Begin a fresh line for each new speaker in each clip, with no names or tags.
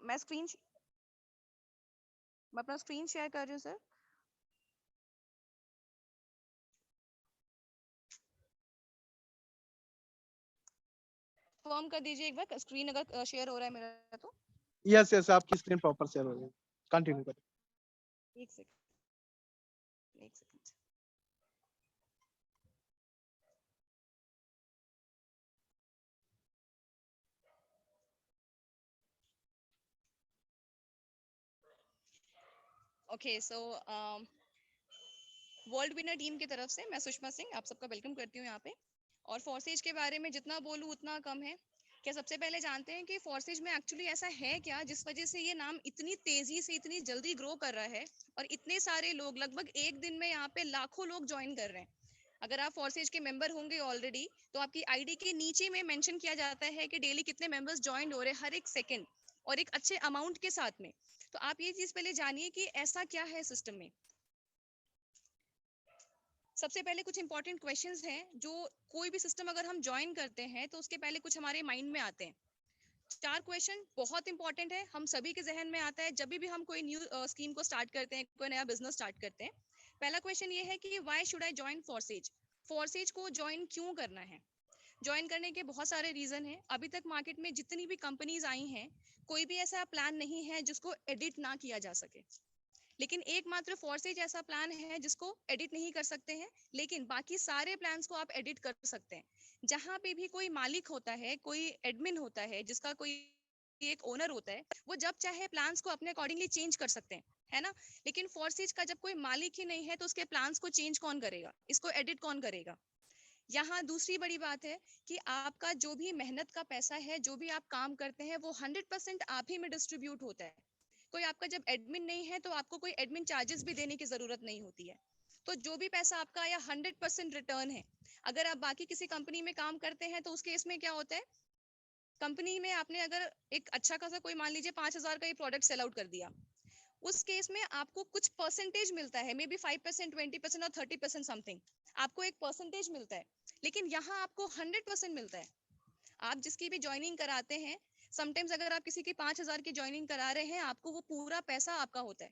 मैं अपना screen share कर रही हूँ सर। कंफर्म कर दीजिए एक बार स्क्रीन अगर शेयर हो रहा है मेरा तो।
यस यस, आपकी स्क्रीन प्रॉपर शेयर हो रही है, कंटिन्यू करें।
एक second. Okay so world winner team की तरफ से मैं सुषमा सिंह आप सबका वेलकम करती हूँ यहाँ पे। और फॉर्सेज के बारे में जितना बोलूँ उतना कम है। क्या सबसे पहले जानते हैं कि फॉर्सेज में एक्चुअली ऐसा है क्या जिस वजह से ये नाम इतनी तेजी से इतनी जल्दी ग्रो कर रहा है और इतने सारे लोग लगभग एक दिन में यहाँ पे लाखों लोग ज्वाइन कर रहे हैं। अगर आप फॉर्सेज के मेंबर होंगे ऑलरेडी तो आपकी आईडी के नीचे में मेंशन किया जाता है कि डेली कितने मेंबर्स ज्वाइन हो रहे हैं हर एक सेकंड और एक अच्छे अमाउंट के साथ में। तो आप ये चीज पहले जानिए कि ऐसा क्या है सिस्टम में। सबसे पहले कुछ इंपॉर्टेंट क्वेश्चंस हैं जो कोई भी सिस्टम अगर हम ज्वाइन करते हैं तो उसके पहले कुछ हमारे माइंड में आते हैं। 4 क्वेश्चन बहुत इंपॉर्टेंट है, हम सभी के जहन में आता है जब भी हम कोई न्यू स्कीम को स्टार्ट करते हैं, कोई नया बिजनेस स्टार्ट करते हैं। पहला क्वेश्चन ये है कि why should I join Forsage. Forsage को ज्वाइन क्यों करना है। ज्वाइन करने के बहुत सारे रीजन हैं। अभी तक मार्केट में जितनी भी कंपनीज आई हैं कोई भी ऐसा प्लान नहीं है जिसको एडिट ना किया जा सके। लेकिन एकमात्र फॉर्सेज ऐसा प्लान है जिसको एडिट नहीं कर सकते हैं, लेकिन बाकी सारे प्लान्स को आप एडिट कर सकते हैं। जहां पे भी कोई मालिक होता है, कोई एडमिन होता है, जिसका कोई एक ओनर होता है, वो जब चाहे प्लान्स को अपने अकॉर्डिंगली चेंज कर सकते हैं, है ना। लेकिन फॉर्सेज का जब कोई मालिक ही नहीं है तो उसके प्लान्स को चेंज कौन करेगा, इसको एडिट कौन करेगा। यहाँ दूसरी बड़ी बात है कि आपका जो भी मेहनत का पैसा है, जो भी आप काम करते हैं, वो 100% आप ही में डिस्ट्रीब्यूट होता है। कोई आपका जब एडमिन नहीं है तो आपको कोई एडमिन चार्जेस भी देने की जरूरत नहीं होती है। तो जो भी पैसा आपका आया 100% रिटर्न है। अगर आप बाकी किसी कंपनी में काम करते हैं तो उस केस में क्या होता है, कंपनी में आपने अगर एक अच्छा खासा कोई मान लीजिए 5,000 का ये प्रोडक्ट सेल आउट कर दिया, उस केस में आपको कुछ परसेंटेज मिलता है, मे बी 5%, 20% और 30% समथिंग, आपको एक परसेंटेज मिलता है। लेकिन यहाँ आपको 100% मिलता है। आप जिसकी भी ज्वाइनिंग कराते हैं, समटाइम्स अगर आप किसी की 5,000 की ज्वाइनिंग करा रहे हैं, आपको वो पूरा पैसा आपका होता है।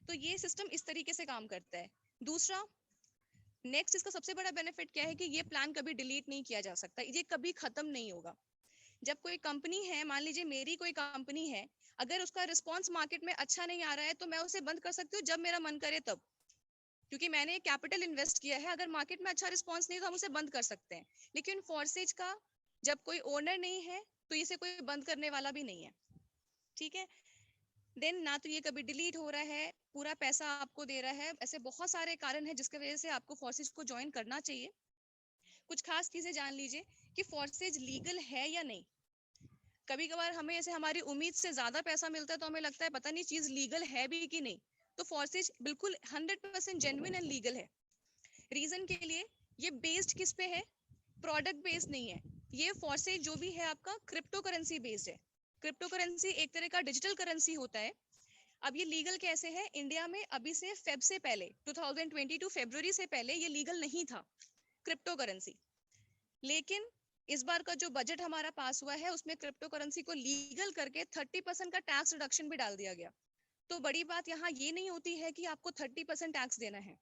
तो ये सिस्टम इस तरीके से काम करता है। दूसरा, नेक्स्ट इसका सबसे बड़ा बेनिफिट क्या है कि ये प्लान कभी डिलीट नहीं किया जा सकता, ये कभी खत्म नहीं होगा। जब कोई कंपनी है, मान लीजिए मेरी कोई कंपनी है, अगर उसका रिस्पॉन्स मार्केट में अच्छा नहीं आ रहा है तो मैं उसे बंद कर सकती हूँ जब मेरा मन करे तब, क्योंकि मैंने कैपिटल इन्वेस्ट किया है। अगर मार्केट में अच्छा रिस्पॉन्स नहीं तो हम उसे बंद कर सकते हैं। लेकिन फॉर्सेज का जब कोई ओनर नहीं है तो इसे कोई बंद करने वाला भी नहीं है, ठीक है। देन ना तो ये कभी डिलीट हो रहा है, पूरा पैसा आपको दे रहा है। ऐसे बहुत सारे कारण हैं जिसकी वजह से आपको फॉर्सेज को ज्वाइन करना चाहिए। कुछ खास चीजें जान लीजिए कि फॉर्सेज लीगल है या नहीं। कभी कभार हमें ऐसे हमारी उम्मीद से ज्यादा पैसा मिलता है तो हमें लगता है पता नहीं चीज लीगल है भी कि नहीं। तो फॉर्सेज बिल्कुल 100% जेन्युइन एंड लीगल है। रीजन के लिए, ये बेस्ड किस पे है, प्रोडक्ट बेस्ड नहीं है। ये फॉर्सेज जो भी है आपका क्रिप्टो करेंसी बेस्ड है। क्रिप्टो करेंसी एक तरह का डिजिटल करेंसी होता है। अब ये लीगल कैसे है, इंडिया में अभी से फेब से पहले 2022 फरवरी से पहले ये लीगल नहीं था क्रिप्टो करेंसी। लेकिन इस बार का जो बजट हमारा पास हुआ है उसमें क्रिप्टो करेंसी को लीगल करके 30% का टैक्स रिडक्शन भी डाल दिया गया। तो बड़ी बात यहाँ ये नहीं होती है कि आपको 30% टैक्स देना है।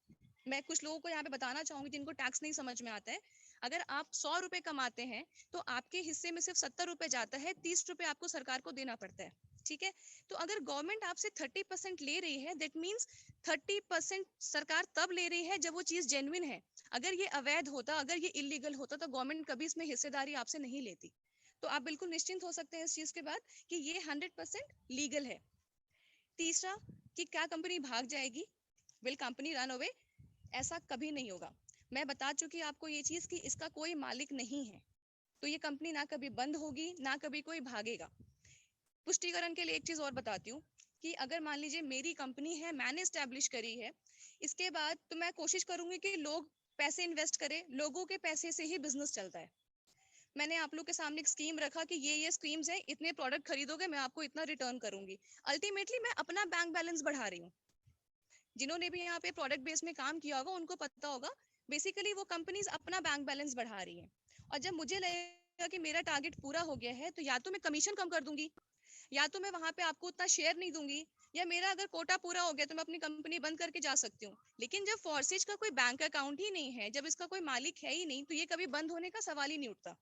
मैं कुछ लोगों को यहाँ पे बताना चाहूंगी जिनको टैक्स नहीं समझ में आता है। अगर आप 100 रुपए कमाते हैं तो आपके हिस्से में सिर्फ 70 रुपए जाता है, 30 रुपए आपको सरकार को देना पड़ता है, ठीक है। तो अगर गवर्नमेंट आपसे 30% ले रही है, दैट मीन्स 30% सरकार तब ले रही है जब वो चीज जेन्युइन है। अगर ये अवैध होता, अगर ये इलीगल होता तो गवर्नमेंट कभी इसमें हिस्सेदारी आपसे नहीं लेती। तो आप बिल्कुल निश्चिंत हो सकते हैं इस चीज के बाद कि ये 100% लीगल है। तीसरा, कि क्या कंपनी भाग जाएगी, विल कंपनी रन अवे, ऐसा कभी नहीं होगा। मैं बता चुकी आपको ये चीज कि इसका कोई मालिक नहीं है, तो ये कंपनी ना कभी बंद होगी ना कभी कोई भागेगा। पुष्टिकरण के लिए एक चीज और बताती हूँ कि अगर मान लीजिए मेरी कंपनी है, मैंने स्टैब्लिश करी है, इसके बाद तो मैं कोशिश करूंगी कि लोग पैसे इन्वेस्ट करें, लोगों के पैसे से ही बिजनेस चलता है। मैंने आप लोग के सामने एक स्कीम रखा कि ये स्कीम्स हैं, इतने प्रोडक्ट खरीदोगे मैं आपको इतना रिटर्न करूंगी। अल्टीमेटली मैं अपना बैंक बैलेंस बढ़ा रही हूँ। जिन्होंने भी यहाँ पे प्रोडक्ट बेस में काम किया होगा उनको पता होगा, बेसिकली वो कंपनीज अपना बैंक बैलेंस बढ़ा रही हैं। और जब मुझे लगेगा कि मेरा टारगेट पूरा हो गया है तो या तो मैं कमीशन कम कर दूंगी, या तो मैं वहां पे आपको उतना शेयर नहीं दूंगी, या मेरा अगर कोटा पूरा हो गया तो मैं अपनी कंपनी बंद करके जा सकती हूँ। लेकिन जब फॉर्सेज का कोई बैंक अकाउंट ही नहीं है, जब इसका कोई मालिक है ही नहीं, तो ये कभी बंद होने का सवाल ही नहीं उठता।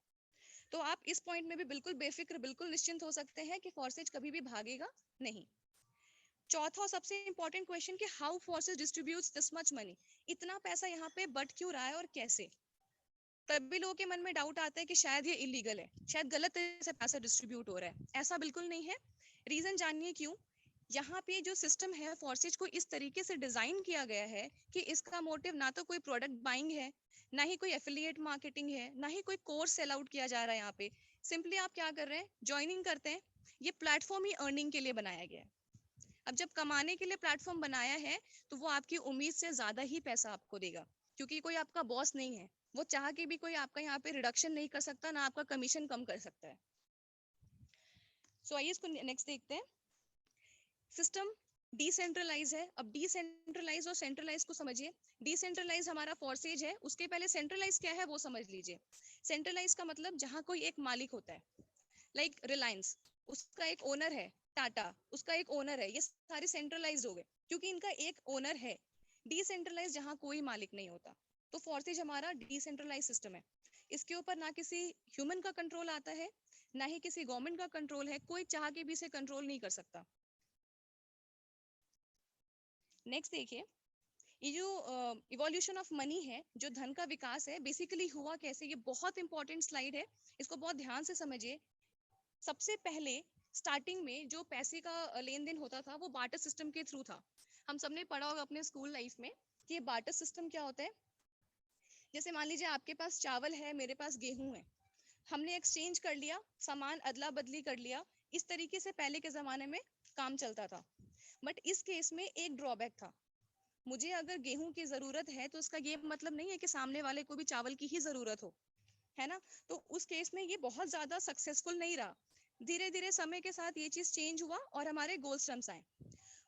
तो आप इस पॉइंट में भी बिल्कुल बेफिक्र, बिल्कुल निश्चिंत हो सकते हैं कि फॉर्सेज कभी भी भागेगा नहीं। चौथा और सबसे इंपॉर्टेंट क्वेश्चन कि how forces distributes this much money, इतना पैसा यहाँ पे बट क्यों रहा है और कैसे। तभी लोगों के मन में डाउट आता है कि शायद ये इलीगल है, शायद गलत तरीके से पैसा डिस्ट्रीब्यूट हो रहा है। ऐसा बिल्कुल नहीं है। रीजन जानिए क्यों। यहाँ पे जो सिस्टम है फॉर्सेज को इस तरीके से डिजाइन किया गया है कि इसका मोटिव ना तो कोई प्रोडक्ट बाइंग है, ना ही कोई एफिलिएट मार्केटिंग है, ना ही कोई कोर्स सेल आउट किया जा रहा है। यहाँ पे सिंपली आप क्या कर रहे हैं, ज्वाइनिंग करते हैं। ये प्लेटफॉर्म ही अर्निंग के लिए बनाया गया है। अब जब कमाने के लिए प्लेटफॉर्म बनाया है, तो वो आपकी उम्मीद से ज्यादा ही पैसा आपको देगा, क्योंकि कोई आपका बॉस नहीं है। वो चाह के भी कोई आपका यहाँ पे रिडक्शन नहीं कर सकता, ना आपका कमीशन कम कर सकता है। सो आइए इसको नेक्स्ट देखते हैं। सिस्टम डिसेंट्रलाइज है। अब डिसेंट्रलाइज और सेंट्रलाइज को समझिए। डिसेंट्रलाइज हमारा फॉर्सेज है, उसके पहले सेंट्रलाइज क्या है वो समझ लीजिए। सेंट्रलाइज का मतलब जहाँ कोई एक मालिक होता है, लाइक रिलायंस, उसका एक ओनर है। टाटा, उसका एक ओनर है। ये सारे सेंट्रलाइज हो गए क्योंकि इनका एक ओनर है। डिसेंट्रलाइज जहाँ कोई मालिक नहीं होता। तो फॉर्सेज हमारा डिसेंट्रलाइज सिस्टम है। इसके ऊपर ना किसी ह्यूमन का कंट्रोल आता है, ना ही किसी गवर्नमेंट का कंट्रोल है। कोई चाह के भी इसे कंट्रोल नहीं कर सकता। नेक्स्ट देखिए, ये जो इवोल्यूशन ऑफ मनी है, जो धन का विकास है, बेसिकली हुआ कैसे। ये बहुत इंपॉर्टेंट स्लाइड है, इसको बहुत ध्यान से समझिए। सबसे पहले स्टार्टिंग में जो पैसे का लेन देन होता था वो बार्टर सिस्टम के थ्रू था। हम सबने पढ़ा होगा अपने स्कूल लाइफ में कि ये बार्टर सिस्टम क्या होता है। जैसे मान लीजिए आपके पास चावल है, मेरे पास गेहूं है, हमने एक्सचेंज कर लिया, सामान अदला बदली कर लिया। इस तरीके से पहले के जमाने में काम चलता था। बट इस केस में एक ड्रॉबैक था। मुझे अगर गेहूं की जरूरत है तो उसका ये मतलब नहीं है कि सामने वाले को भी चावल की ही जरूरत हो, है ना। तो उस केस में ये बहुत ज्यादा सक्सेसफुल नहीं रहा। धीरे धीरे समय के साथ ये चीज चेंज हुआ और हमारे गोल्ड स्टम्प्स आए।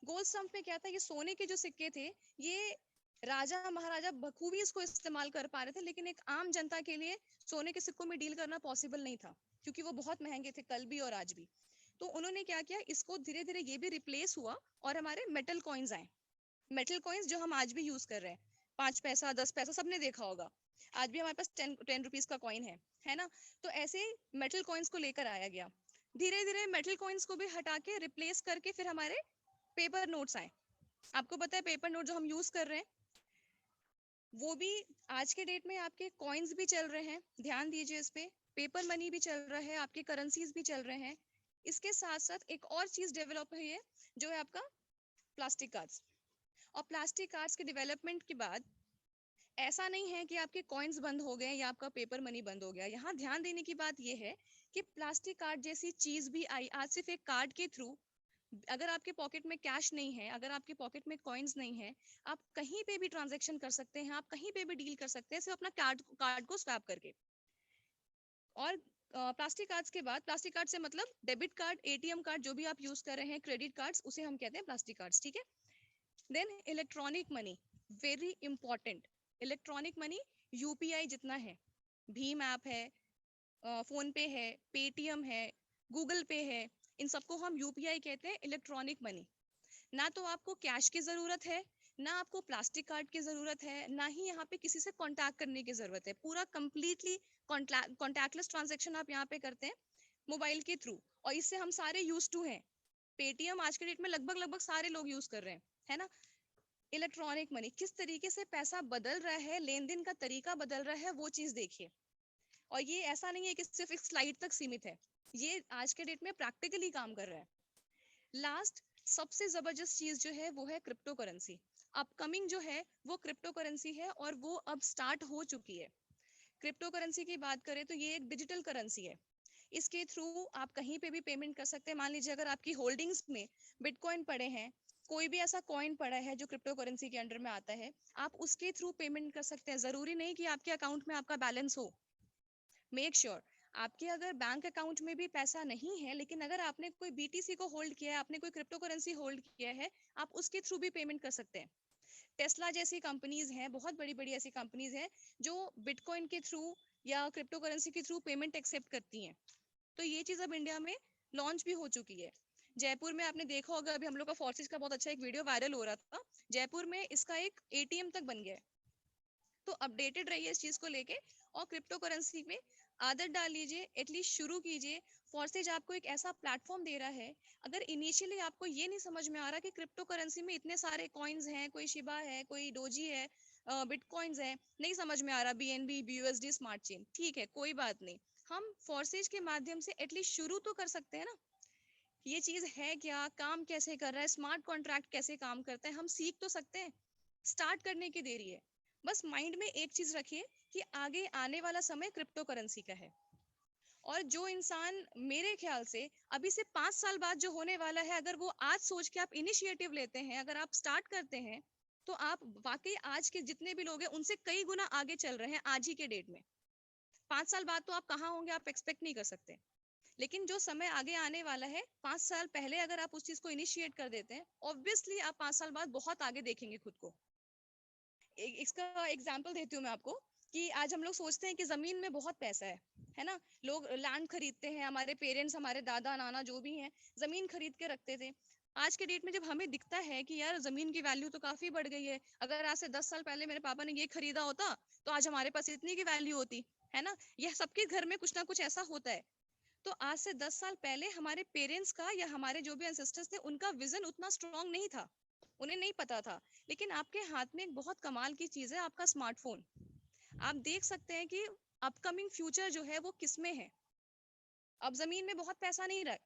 गोल्ड स्टम्प में क्या था, ये सोने के जो सिक्के थे, ये राजा महाराजा बखूबी इसको इस्तेमाल कर पा रहे थे, लेकिन एक आम जनता के लिए सोने के सिक्कों में डील करना पॉसिबल नहीं था, क्योंकि वो बहुत महंगे थे कल भी और आज भी। तो उन्होंने क्या किया, इसको धीरे धीरे ये भी रिप्लेस हुआ और हमारे मेटल कॉइन्स आए। मेटल कॉइन्स जो हम आज भी यूज कर रहे हैं, 5 पैसा 10 पैसा सबने देखा होगा। आज भी हमारे पास 10 रुपीज का कॉइन है ना। तो ऐसे मेटल कॉइन्स को लेकर आया गया। धीरे धीरे मेटल कॉइन्स को भी हटा के रिप्लेस करके फिर हमारे पेपर नोट्स आए। आपको पता है पेपर नोट जो हम यूज कर रहे हैं, वो भी आज के डेट में आपके कॉइन्स भी चल रहे हैं, ध्यान दीजिए इस पे। पेपर मनी भी चल रहा है, आपके करेंसीज भी चल रहे हैं। इसके साथ साथ एक और चीज डेवलप हुई है, जो है आपका प्लास्टिक कार्ड्स। और प्लास्टिक कार्ड्स के डेवलपमेंट के बाद ऐसा नहीं है कि आपके कॉइन्स बंद हो गए या आपका पेपर मनी बंद हो गया। यहाँ ध्यान देने की बात यह है कि प्लास्टिक कार्ड जैसी चीज भी आई। आज सिर्फ एक कार्ड के थ्रू, अगर आपके पॉकेट में कैश नहीं है, अगर आपके पॉकेट में कॉइन्स नहीं है, आप कहीं पे भी ट्रांजैक्शन कर सकते हैं, आप कहीं पे भी डील कर सकते हैं, सिर्फ अपना कार्ड को स्वैप करके। और प्लास्टिक कार्ड्स के बाद, प्लास्टिक कार्ड से मतलब डेबिट कार्ड, एटीएम कार्ड, जो भी आप यूज कर रहे हैं, क्रेडिट कार्ड्स, उसे हम कहते हैं प्लास्टिक कार्ड्स, ठीक है। Then electronic money, very important. Electronic money UPI जितना है, भीम ऐप है, फोन पे है, पेटीएम है, गूगल पे है, इन सबको हम यूपीआई कहते हैं, इलेक्ट्रॉनिक मनी। ना तो आपको कैश की जरूरत है, ना आपको प्लास्टिक कार्ड की जरूरत है, ना ही यहाँ पे किसी से कांटेक्ट करने की जरूरत है। पूरा कंप्लीटली कॉन्टैक्टलेस ट्रांजैक्शन आप यहाँ पे करते हैं मोबाइल के थ्रू, और इससे हम सारे यूज टू हैं। पेटीएम आज के डेट में लगभग लगभग सारे लोग यूज कर रहे हैं, है ना। इलेक्ट्रॉनिक मनी किस तरीके से पैसा बदल रहा है, लेन देन का तरीका बदल रहा है, वो चीज देखिए। और ये ऐसा नहीं है कि सिर्फ एक स्लाइड तक सीमित है, ये आज के डेट में प्रैक्टिकली काम कर रहा है। लास्ट सबसे जबरदस्त चीज जो है वो है क्रिप्टो करेंसी। अपकमिंग जो है वो क्रिप्टो करेंसी है, और वो अब स्टार्ट हो चुकी है। क्रिप्टो करेंसी की बात करें तो ये एक डिजिटल करेंसी है। इसके थ्रू आप कहीं पे भी पेमेंट कर सकते हैं। मान लीजिए अगर आपकी होल्डिंग्स में बिटकॉइन पड़े हैं, कोई भी ऐसा कॉइन पड़ा है जो क्रिप्टो करेंसी के अंडर में आता है, आप उसके थ्रू पेमेंट कर सकते हैं। जरूरी नहीं कि आपके अकाउंट में आपका बैलेंस हो। मेक श्योर आपके अगर बैंक अकाउंट में भी पैसा नहीं है, लेकिन अगर आपने कोई बीटीसी को होल्ड किया है, आपने कोई क्रिप्टो करेंसी होल्ड किया है, आप उसके थ्रू भी पेमेंट कर सकते हैं। टेस्ला जैसी कंपनीज हैं, बहुत बड़ी बड़ी ऐसी कंपनीज हैं जो बिटकॉइन के थ्रू या क्रिप्टो करेंसी के थ्रू पेमेंट एक्सेप्ट करती हैं। तो ये चीज अब इंडिया में लॉन्च भी हो चुकी है। जयपुर में आपने देखा होगा, अभी हम लोग का फोर्सेज का बहुत अच्छा एक वीडियो वायरल हो रहा था, जयपुर में इसका एक एटीएम तक बन गया है। तो अपडेटेड रहिए इस चीज को लेके, और क्रिप्टो करेंसी में आदत डाल लीजिए, एटलीस्ट शुरू कीजिए। फॉर्सेज आपको एक ऐसा प्लेटफॉर्म दे रहा है, अगर इनिशियली आपको ये नहीं समझ में आ रहा कि क्रिप्टो करेंसी में इतने सारे कॉइन्स हैं, कोई शिबा है, कोई डोजी है, बिटकॉइंस है, नहीं समझ में आ रहा, बीएनबी, बीयूएसडी, स्मार्ट चेन, ठीक है, कोई बात नहीं, हम फॉर्सेज के माध्यम से एटलीस्ट शुरू तो कर सकते हैं ना। ये चीज है क्या, काम कैसे कर रहा है, स्मार्ट कॉन्ट्रैक्ट कैसे काम करता है, हम सीख तो सकते हैं। स्टार्ट करने की देरी है। बस माइंड में एक चीज रखिए कि आगे आने वाला समय क्रिप्टो करेंसी का है। और जो इंसान मेरे ख्याल से अभी से 5 साल बाद जो होने वाला है, अगर वो आज सोच के आप इनिशिएटिव लेते हैं, अगर आप स्टार्ट करते हैं, तो आप वाकई आज के जितने भी लोग हैं उनसे कई गुना आगे चल रहे हैं आज ही के डेट में। 5 साल बाद तो आप कहाँ होंगे आप एक्सपेक्ट नहीं कर सकते। लेकिन जो समय आगे आने वाला है, 5 साल पहले अगर आप उस चीज को इनिशिएट कर देते हैं, ऑब्वियसली आप 5 साल बाद बहुत आगे देखेंगे खुद को। इसका एग्जाम्पल देती हूँ मैं आपको, कि आज हम लोग सोचते हैं कि जमीन में बहुत पैसा है ना, लोग लैंड खरीदते हैं, हमारे पेरेंट्स, हमारे दादा नाना जो भी हैं, जमीन खरीद के रखते थे। आज के डेट में जब हमें दिखता है कि यार जमीन की वैल्यू तो काफी बढ़ गई है, अगर आज से 10 साल पहले मेरे पापा ने ये खरीदा होता तो आज हमारे पास इतनी की वैल्यू होती, है ना। यह सबके घर में कुछ ना कुछ ऐसा होता है। तो आज से 10 साल पहले हमारे पेरेंट्स का या हमारे जो भी एंसेस्टर्स थे, उनका विजन उतना स्ट्रांग नहीं था, उन्हें नहीं पता था। लेकिन आपके हाथ में एक बहुत कमाल की चीज है, आपका स्मार्टफोन। आप देख सकते हैं कि अपकमिंग फ्यूचर जो है वो किसमें है। अब जमीन में बहुत पैसा नहीं रहा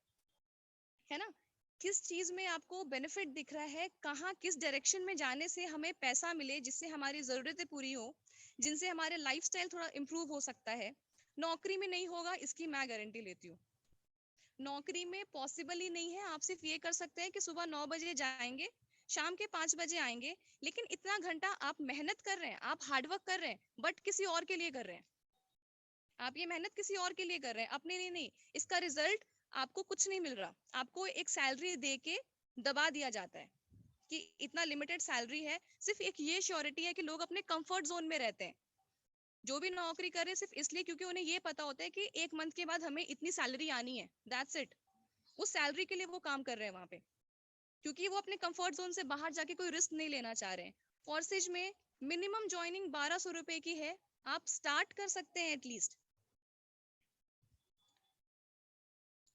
है ना, किस चीज में आपको बेनिफिट दिख रहा है, कहाँ किस डायरेक्शन में जाने से हमें पैसा मिले, जिससे हमारी जरूरतें पूरी हो, जिनसे हमारे लाइफस्टाइल थोड़ा इम्प्रूव हो सकता है। नौकरी में नहीं होगा, इसकी मैं गारंटी लेती हूँ। नौकरी में पॉसिबल ही नहीं है। आप सिर्फ ये कर सकते हैं कि सुबह 9 बजे जाएंगे, शाम के 5 बजे आएंगे, लेकिन इतना घंटा आप मेहनत कर रहे हैं, आप हार्डवर्क कर रहे हैं, बट किसी और के लिए कर रहे हैं। आप ये मेहनत किसी और के लिए कर रहे हैं, अपने लिए नहीं। इसका रिजल्ट आपको कुछ नहीं मिल रहा, आपको एक सैलरी दे के दबा दिया जाता है कि इतना लिमिटेड सैलरी है। सिर्फ एक ये श्योरिटी है कि लोग अपने कंफर्ट जोन में रहते हैं, जो भी नौकरी कर रहे हैं सिर्फ इसलिए क्योंकि उन्हें ये पता होता है कि 1 मंथ के बाद हमें इतनी सैलरी आनी है, दैट्स इट। उस सैलरी के लिए वो काम कर रहे हैं वहां पे, क्योंकि वो अपने कंफर्ट जोन से बाहर जाके कोई रिस्क नहीं लेना चाह रहे हैं। फोर्सेज में मिनिमम ज्वाइनिंग 1200 रुपए की है, आप स्टार्ट कर सकते हैं एटलीस्ट।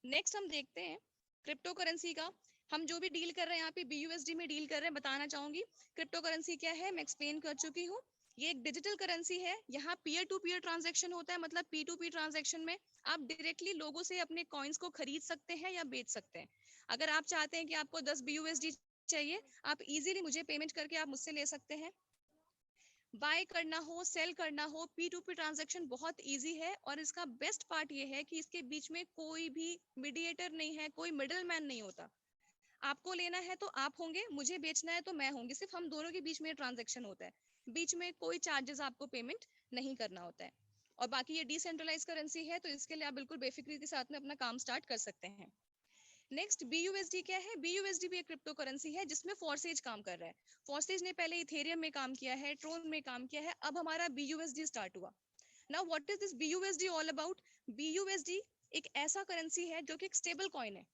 नेक्स्ट हम देखते हैं क्रिप्टो करेंसी का। हम जो भी डील कर रहे हैं यहाँ पे बीयूएसडी में डील कर रहे हैं। बताना चाहूंगी क्रिप्टो करेंसी क्या है, मैं एक्सप्लेन कर चुकी हूँ। ये एक डिजिटल करेंसी है, यहाँ पीयर टू पीयर ट्रांजैक्शन होता है, मतलब पी टू पी ट्रांजैक्शन में आप डायरेक्टली लोगों से अपने कॉइन्स को खरीद सकते हैं या बेच सकते हैं। अगर आप चाहते हैं कि आपको 10 बीयूएसडी चाहिए, आप इजीली मुझे पेमेंट करके आप मुझसे ले सकते हैं। बाय करना हो, सेल करना हो, पी टू पी ट्रांजेक्शन बहुत इजी है। और इसका बेस्ट पार्ट ये है कि इसके बीच में कोई भी मीडिएटर नहीं है, कोई मिडल मैन नहीं होता। आपको लेना है तो आप होंगे, मुझे बेचना है तो मैं होंगी, सिर्फ हम दोनों के बीच में ट्रांजेक्शन होता है। बीच में कोई चार्जेस आपको पेमेंट नहीं करना होता है। और बाकी ये डिसेंट्रलाइज करेंसी है, तो इसके लिए आप बिल्कुल बेफिक्री के साथ में अपना काम स्टार्ट कर सकते हैं। नेक्स्ट बीयूएसडी क्या है, बीयूएसडी भी एक क्रिप्टो करेंसी है जिसमें फॉर्सेज काम कर रहा है। फॉर्सेज ने पहले इथेरियम में काम किया है, ट्रोन में काम किया है, अब हमारा बीयूएसडी स्टार्ट हुआ। Now what is this BUSD all about. BUSD एक ऐसा करेंसी है जो कि एक स्टेबल कॉइन है।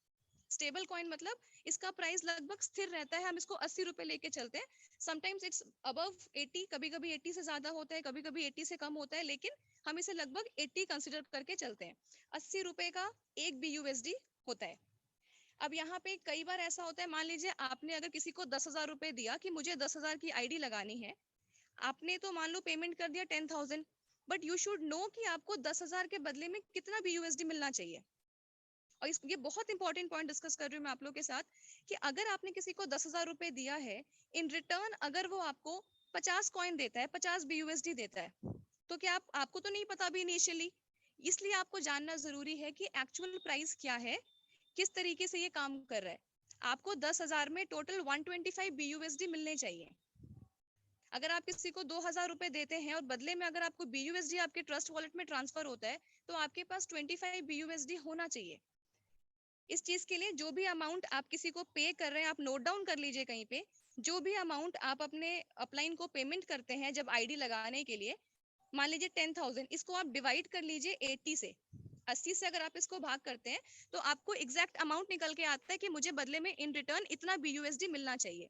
स्टेबल कॉइन मतलब इसका प्राइस लगभग स्थिर रहता है, हम इसको 80 रुपए लेके चलते हैं। समटाइम्स इट्स अबव 80, कभी कभी 80 से ज्यादा होता है, कभी कभी 80 से कम होता है, लेकिन हम इसे लगभग 80 कंसिडर करके चलते हैं। 80 रुपए का एक बीयूएसडी होता है। अब यहाँ पे कई बार ऐसा होता है, मान लीजिए आपने अगर किसी को 10,000 रुपए दिया कि मुझे 10,000 की आईडी लगानी है, आपने तो मान लो पेमेंट कर दिया 10,000, बट यू शुड नो कि आपको 10,000 के बदले में कितना भी यूएसडी मिलना चाहिए। और ये बहुत इंपॉर्टेंट पॉइंट डिस्कस कर रही हूँ मैं आप लोग के साथ, कि अगर आपने किसी को 10,000 रुपए दिया है, इन रिटर्न अगर वो आपको 50 कॉइन देता है, 50 बीयूएसडी देता है, तो क्या आपको तो नहीं पता अभी इनिशियली, इसलिए आपको जानना जरूरी है कि एक्चुअल प्राइस क्या है, किस तरीके से ये काम कर रहा है। आपको 10,000 में टोटल 125 बीयूएसडी मिलने चाहिए। अगर आप किसी को 2,000 रुपए देते हैं और बदले में अगर आपको बीयूएसडी आपके ट्रस्ट वॉलेट में ट्रांसफर होता है, तो आपके पास 25 बीयूएसडी होना चाहिए। इस चीज के लिए जो भी अमाउंट आप किसी को पे कर रहे हैं, आप नोट डाउन कर लीजिए कहीं पे। जो भी अमाउंट आप अपने अपलाइन को पेमेंट करते हैं जब आईडी लगाने के लिए, मान लीजिए 10,000, इसको आप डिवाइड कर लीजिए 80 से। 80 से अगर आप इसको भाग करते हैं तो आपको एग्जैक्ट अमाउंट निकल के आता है कि मुझे बदले में इन रिटर्न इतना BUSD मिलना चाहिए।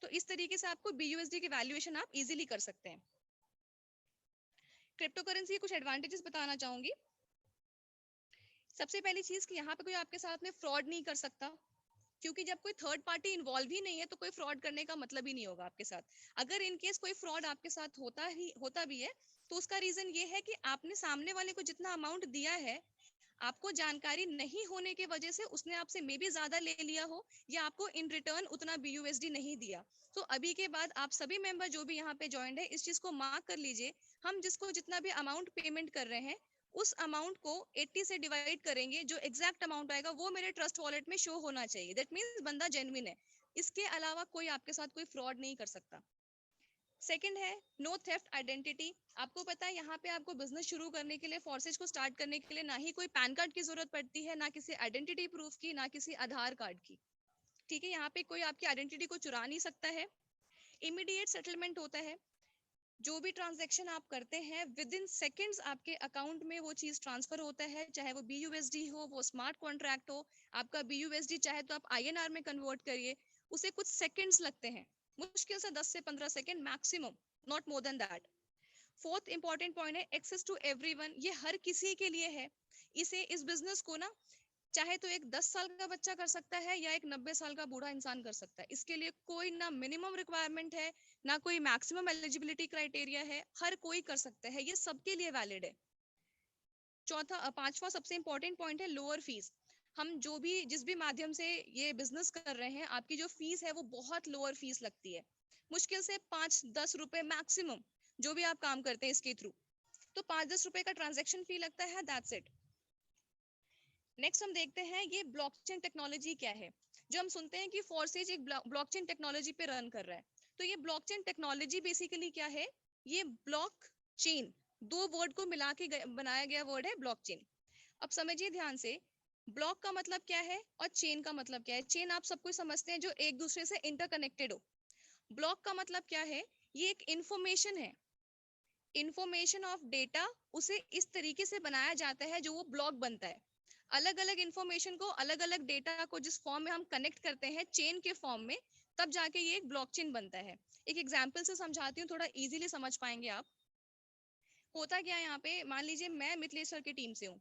तो इस तरीके से आपको BUSD की वैल्यूएशन आप इजीली कर सकते हैं। क्रिप्टो करेंसी के कुछ एडवांटेजेस बताना चाहूंगी। सबसे पहली चीज कि यहाँ पे कोई आपके साथ में फ्रॉड नहीं कर सकता, क्योंकि जब कोई थर्ड पार्टी इन्वॉल्व ही नहीं है तो कोई फ्रॉड करने का मतलब ही नहीं होगा आपके साथ। अगर इन केस कोई फ्रॉड आपके साथ होता भी है तो उसका रीजन ये है कि आपने सामने वाले को जितना अमाउंट दिया है, आपको जानकारी नहीं होने की वजह से उसने आपसे मे बी ज्यादा ले लिया हो, या आपको इन रिटर्न उतना BUSD नहीं दिया। तो अभी के बाद आप सभी मेंबर जो भी यहाँ पे ज्वाइंट है, इस चीज को मार्क कर लीजिए। हम जिसको जितना भी अमाउंट पेमेंट कर रहे हैं, उस अमाउंट को 80 से डिवाइड करेंगे, जो एग्जैक्ट अमाउंट आएगा वो मेरे ट्रस्ट वॉलेट में शो होना चाहिए। दैट मीन्स बंदा जेन्युइन है। इसके अलावा कोई आपके साथ कोई फ्रॉड नहीं कर सकता। सेकंड है नो थेफ्ट आइडेंटिटी। आपको पता है यहाँ पे आपको बिजनेस शुरू करने के लिए, फोर्सेज को स्टार्ट करने के लिए ना ही कोई पैन कार्ड की जरूरत पड़ती है, ना किसी आइडेंटिटी प्रूफ की, ना किसी आधार कार्ड की। ठीक है, यहाँ पे कोई आपकी आइडेंटिटी को चुरा नहीं सकता है। इमीडिएट सेटलमेंट होता है। जो भी ट्रांजैक्शन आप करते हैं विद इन सेकेंड्स आपके अकाउंट में वो चीज ट्रांसफर होता है, चाहे वो BUSD हो, वो स्मार्ट कॉन्ट्रैक्ट हो। आपका BUSD चाहे तो आप INR में कन्वर्ट करिए, उसे कुछ सेकेंड्स लगते हैं, मुश्किल से 10 से 15 second maximum, not more than that. Fourth important point है एक्सेस टू एवरीवन। ये हर किसी के लिए है। इस बिजनेस को ना चाहे तो एक 10 साल का बच्चा कर सकता है या एक 90 साल का बूढ़ा इंसान कर सकता है। इसके लिए कोई ना मिनिमम रिक्वायरमेंट है, ना कोई मैक्सिमम एलिजिबिलिटी क्राइटेरिया है, हर कोई कर सकता है, ये सबके लिए वैलिड है। पांचवा सबसे इंपॉर्टेंट पॉइंट है लोअर फीस। हम जो भी जिस भी माध्यम से ये बिजनेस कर रहे हैं, आपकी जो फीस है वो बहुत लोअर फीस लगती है, मुश्किल से 5-10 रुपए मैक्सिमम, जो भी आप काम करते हैं इसके थ्रू। तो 5-10 रुपए का ट्रांजेक्शन फी लगता है, दैट्स इट। नेक्स्ट हम देखते हैं ये ब्लॉकचेन टेक्नोलॉजी क्या है। जो हम सुनते हैं कि फोर्सेज एक ब्लॉकचेन टेक्नोलॉजी पे रन कर रहा है, तो ये ब्लॉकचेन टेक्नोलॉजी बेसिकली क्या है? ये ब्लॉक चेन, दो वर्ड को मिला के बनाया गया वर्ड है ब्लॉकचेन। अब समझिए ध्यान से, ब्लॉक का मतलब क्या है और चेन का मतलब क्या है। चेन आप सब कुछ समझते हैं, जो एक दूसरे से इंटरकनेक्टेड हो। ब्लॉक का मतलब क्या है? ये एक इंफॉर्मेशन है, इंफॉर्मेशन ऑफ डेटा। उसे इस तरीके से बनाया जाता है जो वो ब्लॉक बनता है। अलग अलग इंफॉर्मेशन को, अलग अलग डेटा को जिस फॉर्म में हम कनेक्ट करते हैं चेन के फॉर्म में, तब जाके ये एक ब्लॉकचेन बनता है। एक एग्जांपल से समझाती हूँ, थोड़ा इजीली समझ पाएंगे आप। होता क्या है यहाँ पे, मान लीजिए मैं मिथिलेश सर की टीम से हूँ,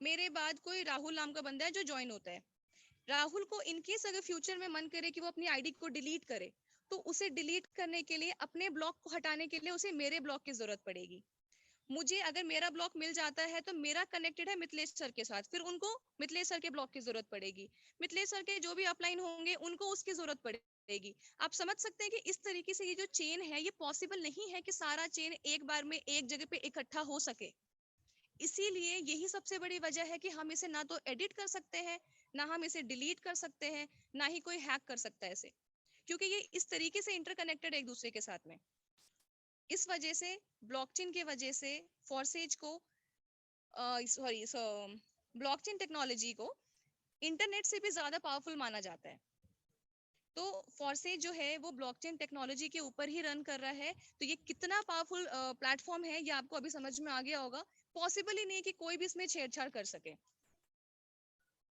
मेरे बाद कोई राहुल नाम का बंदा है जो ज्वाइन होता है। राहुल को इनकेस अगर फ्यूचर में मन करे कि वो अपनी आईडी को डिलीट करे, तो उसे डिलीट करने के लिए, अपने ब्लॉक को हटाने के लिए उसे मेरे ब्लॉक की जरूरत पड़ेगी। मुझे अगर मेरा ब्लॉक मिल जाता है तो मेरा कनेक्टेड है मिथिलेश सर के साथ, फिर उनको मिथिलेश सर के ब्लॉक की जरूरत पड़ेगी। मिथिलेश सर के जो भी अपलाइन होंगे उनको उसकी जरूरत पड़ेगी। आप समझ सकते हैं कि इस तरीके से ये जो चेन है, ये पॉसिबल नहीं है कि सारा चेन एक बार में एक जगह पे इकट्ठा हो सके। इसीलिए यही सबसे बड़ी वजह है कि हम इसे ना तो एडिट कर सकते हैं, ना हम इसे डिलीट कर सकते हैं, ना ही कोई हैक कर सकता है इसे, क्योंकि ये इस तरीके से इंटरकनेक्टेड है एक दूसरे के साथ में। इस वजह से, ब्लॉकचेन के वजह से फॉर्सेज को, सॉरी ब्लॉकचेन टेक्नोलॉजी को इंटरनेट से भी ज्यादा पावरफुल माना जाता है। तो फॉर्सेज जो है वो ब्लॉकचेन टेक्नोलॉजी के ऊपर ही रन कर रहा है। तो ये कितना पावरफुल प्लेटफॉर्म है, ये आपको अभी समझ में आ गया होगा। पॉसिबल ही नहीं है कि कोई भी इसमें छेड़छाड़ कर सके।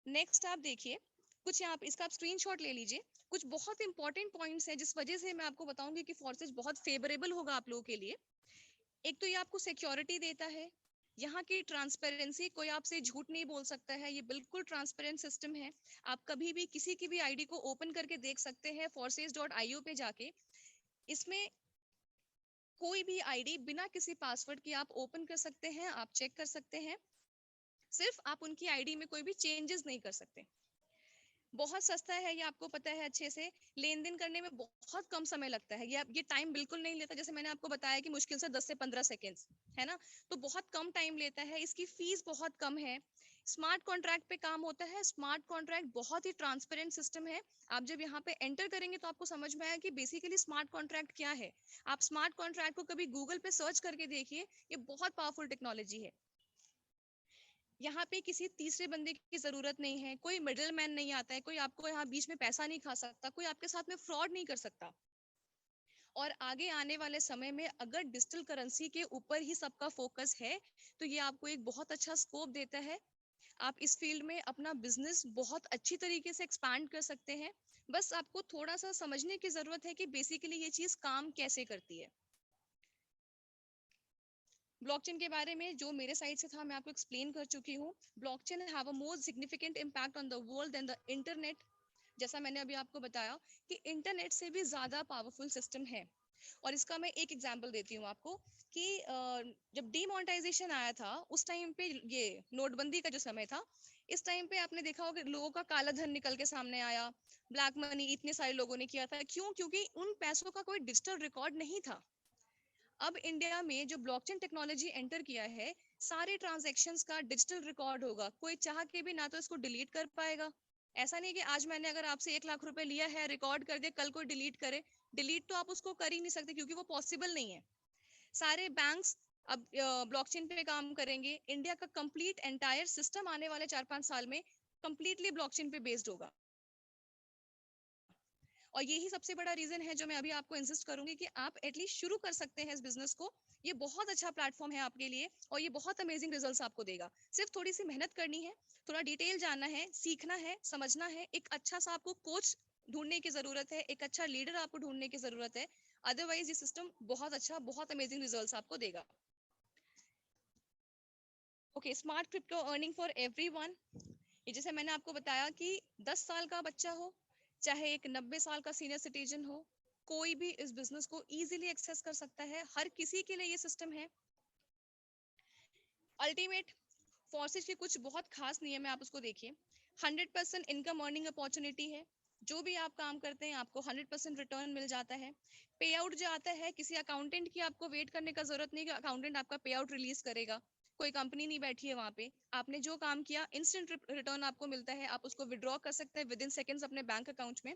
नेक्स्ट आप देखिए, कुछ यहाँ पे इसका आप स्क्रीनशॉट ले लीजिए। कुछ बहुत इंपॉर्टेंट पॉइंट्स हैं जिस वजह से मैं आपको बताऊंगी कि फॉर्सेज बहुत फेवरेबल होगा आप लोगों के लिए। एक तो ये आपको सिक्योरिटी देता है, यहाँ की ट्रांसपेरेंसी, कोई आपसे झूठ नहीं बोल सकता है, ये बिल्कुल ट्रांसपेरेंट सिस्टम है। आप कभी भी किसी की भी आईडी को ओपन करके देख सकते हैं forces.io पे जाके। इसमें कोई भी आईडी बिना किसी पासवर्ड के आप ओपन कर सकते हैं, आप चेक कर सकते हैं। सिर्फ आप उनकी आईडी में कोई भी चेंजेस नहीं कर सकते। बहुत सस्ता है, ये आपको पता है अच्छे से। लेन देन करने में बहुत कम समय लगता है, ये टाइम बिल्कुल नहीं लेता, जैसे मैंने आपको बताया कि मुश्किल से 10 से 15 सेकेंड्स, है ना। तो बहुत कम टाइम लेता है, इसकी फीस बहुत कम है। स्मार्ट कॉन्ट्रैक्ट पे काम होता है। स्मार्ट कॉन्ट्रैक्ट बहुत ही ट्रांसपेरेंट सिस्टम है। आप जब यहाँ पे एंटर करेंगे तो आपको समझ में आया कि बेसिकली स्मार्ट कॉन्ट्रैक्ट क्या है। आप स्मार्ट कॉन्ट्रैक्ट को कभी गूगल पे सर्च करके देखिए, ये बहुत पावरफुल टेक्नोलॉजी है। यहाँ पे किसी तीसरे बंदे की जरूरत नहीं है, कोई मिडिल मैन नहीं आता है, कोई आपको यहाँ बीच में पैसा नहीं खा सकता, कोई आपके साथ में फ्रॉड नहीं कर सकता। और आगे आने वाले समय में अगर डिजिटल करेंसी के ऊपर ही सबका फोकस है तो ये आपको एक बहुत अच्छा स्कोप देता है। आप इस फील्ड में अपना बिजनेस बहुत अच्छी तरीके से एक्सपैंड कर सकते हैं। बस आपको थोड़ा सा समझने की जरूरत है कि बेसिकली ये चीज काम कैसे करती है। ब्लॉकचेन के बारे में जो मेरे साइड से था मैं आपको एक्सप्लेन कर चुकी हूँ। Blockchain have a more significant impact on the world than the internet. जैसा मैंने अभी आपको बताया कि इंटरनेट से भी ज्यादा पावरफुल सिस्टम है। और इसका मैं एक एग्जांपल देती हूँ आपको कि जब डीमोनेटाइजेशन आया था उस टाइम पे, ये नोटबंदी का जो समय था, इस टाइम पे आपने देखा होगा लोगों का काला धन निकल के सामने आया। ब्लैक मनी इतने सारे लोगों ने किया था। क्यों? क्योंकि उन पैसों का कोई डिजिटल रिकॉर्ड नहीं था। अब इंडिया में जो ब्लॉकचेन टेक्नोलॉजी एंटर किया है, सारे ट्रांजैक्शंस का डिजिटल रिकॉर्ड होगा। कोई चाह के भी ना तो इसको डिलीट कर पाएगा। ऐसा नहीं कि आज मैंने अगर आपसे 1 लाख रुपए लिया है, रिकॉर्ड कर दिया, कल कोई डिलीट करे। डिलीट तो आप उसको कर ही नहीं सकते क्योंकि वो पॉसिबल नहीं है। सारे बैंक्स अब ब्लॉकचेन पे काम करेंगे। इंडिया का कंप्लीट एंटायर सिस्टम आने वाले 4-5 साल में कंप्लीटली ब्लॉकचेन पे बेस्ड होगा। और यही सबसे बड़ा रीजन है जो मैं अभी आपको इंसिस्ट करूंगी कि आप एटलीस्ट शुरू कर सकते हैं इस बिजनेस को। ये बहुत अच्छा प्लेटफॉर्म है आपके लिए और ये बहुत अमेजिंग रिजल्ट्स आपको देगा। सिर्फ थोड़ी सी मेहनत करनी है, थोड़ा डिटेल जानना है, सीखना है, समझना है। एक अच्छा सा आपको कोच ढूंढने की जरूरत है, एक अच्छा लीडर आपको ढूंढने की जरूरत है। अदरवाइज ये सिस्टम बहुत अच्छा, बहुत अमेजिंग रिजल्ट्स आपको देगा। Okay, smart crypto earning for everyone. ये जैसे मैंने आपको बताया कि 10 साल का बच्चा हो चाहे एक 90 साल का सीनियर सिटीजन हो, कोई भी इस बिजनेस को इजीली एक्सेस कर सकता है। हर किसी के लिए ये सिस्टम है। अल्टीमेट फोर्सेज के कुछ बहुत खास नियम है, आप उसको देखिए। 100% इनकम अर्निंग अपॉर्चुनिटी है। जो भी आप काम करते हैं आपको 100% रिटर्न मिल जाता है। पे आउट जो आता है, किसी अकाउंटेंट की आपको वेट करने का जरूरत नहीं कि अकाउंटेंट आपका पे आउट रिलीज करेगा। कोई कंपनी नहीं बैठी है वहां पे। आपने जो काम किया इंस्टेंट रिटर्न आपको मिलता है। आप उसको विड्रॉ कर सकते हैं विद इन सेकेंड्स अपने बैंक अकाउंट में।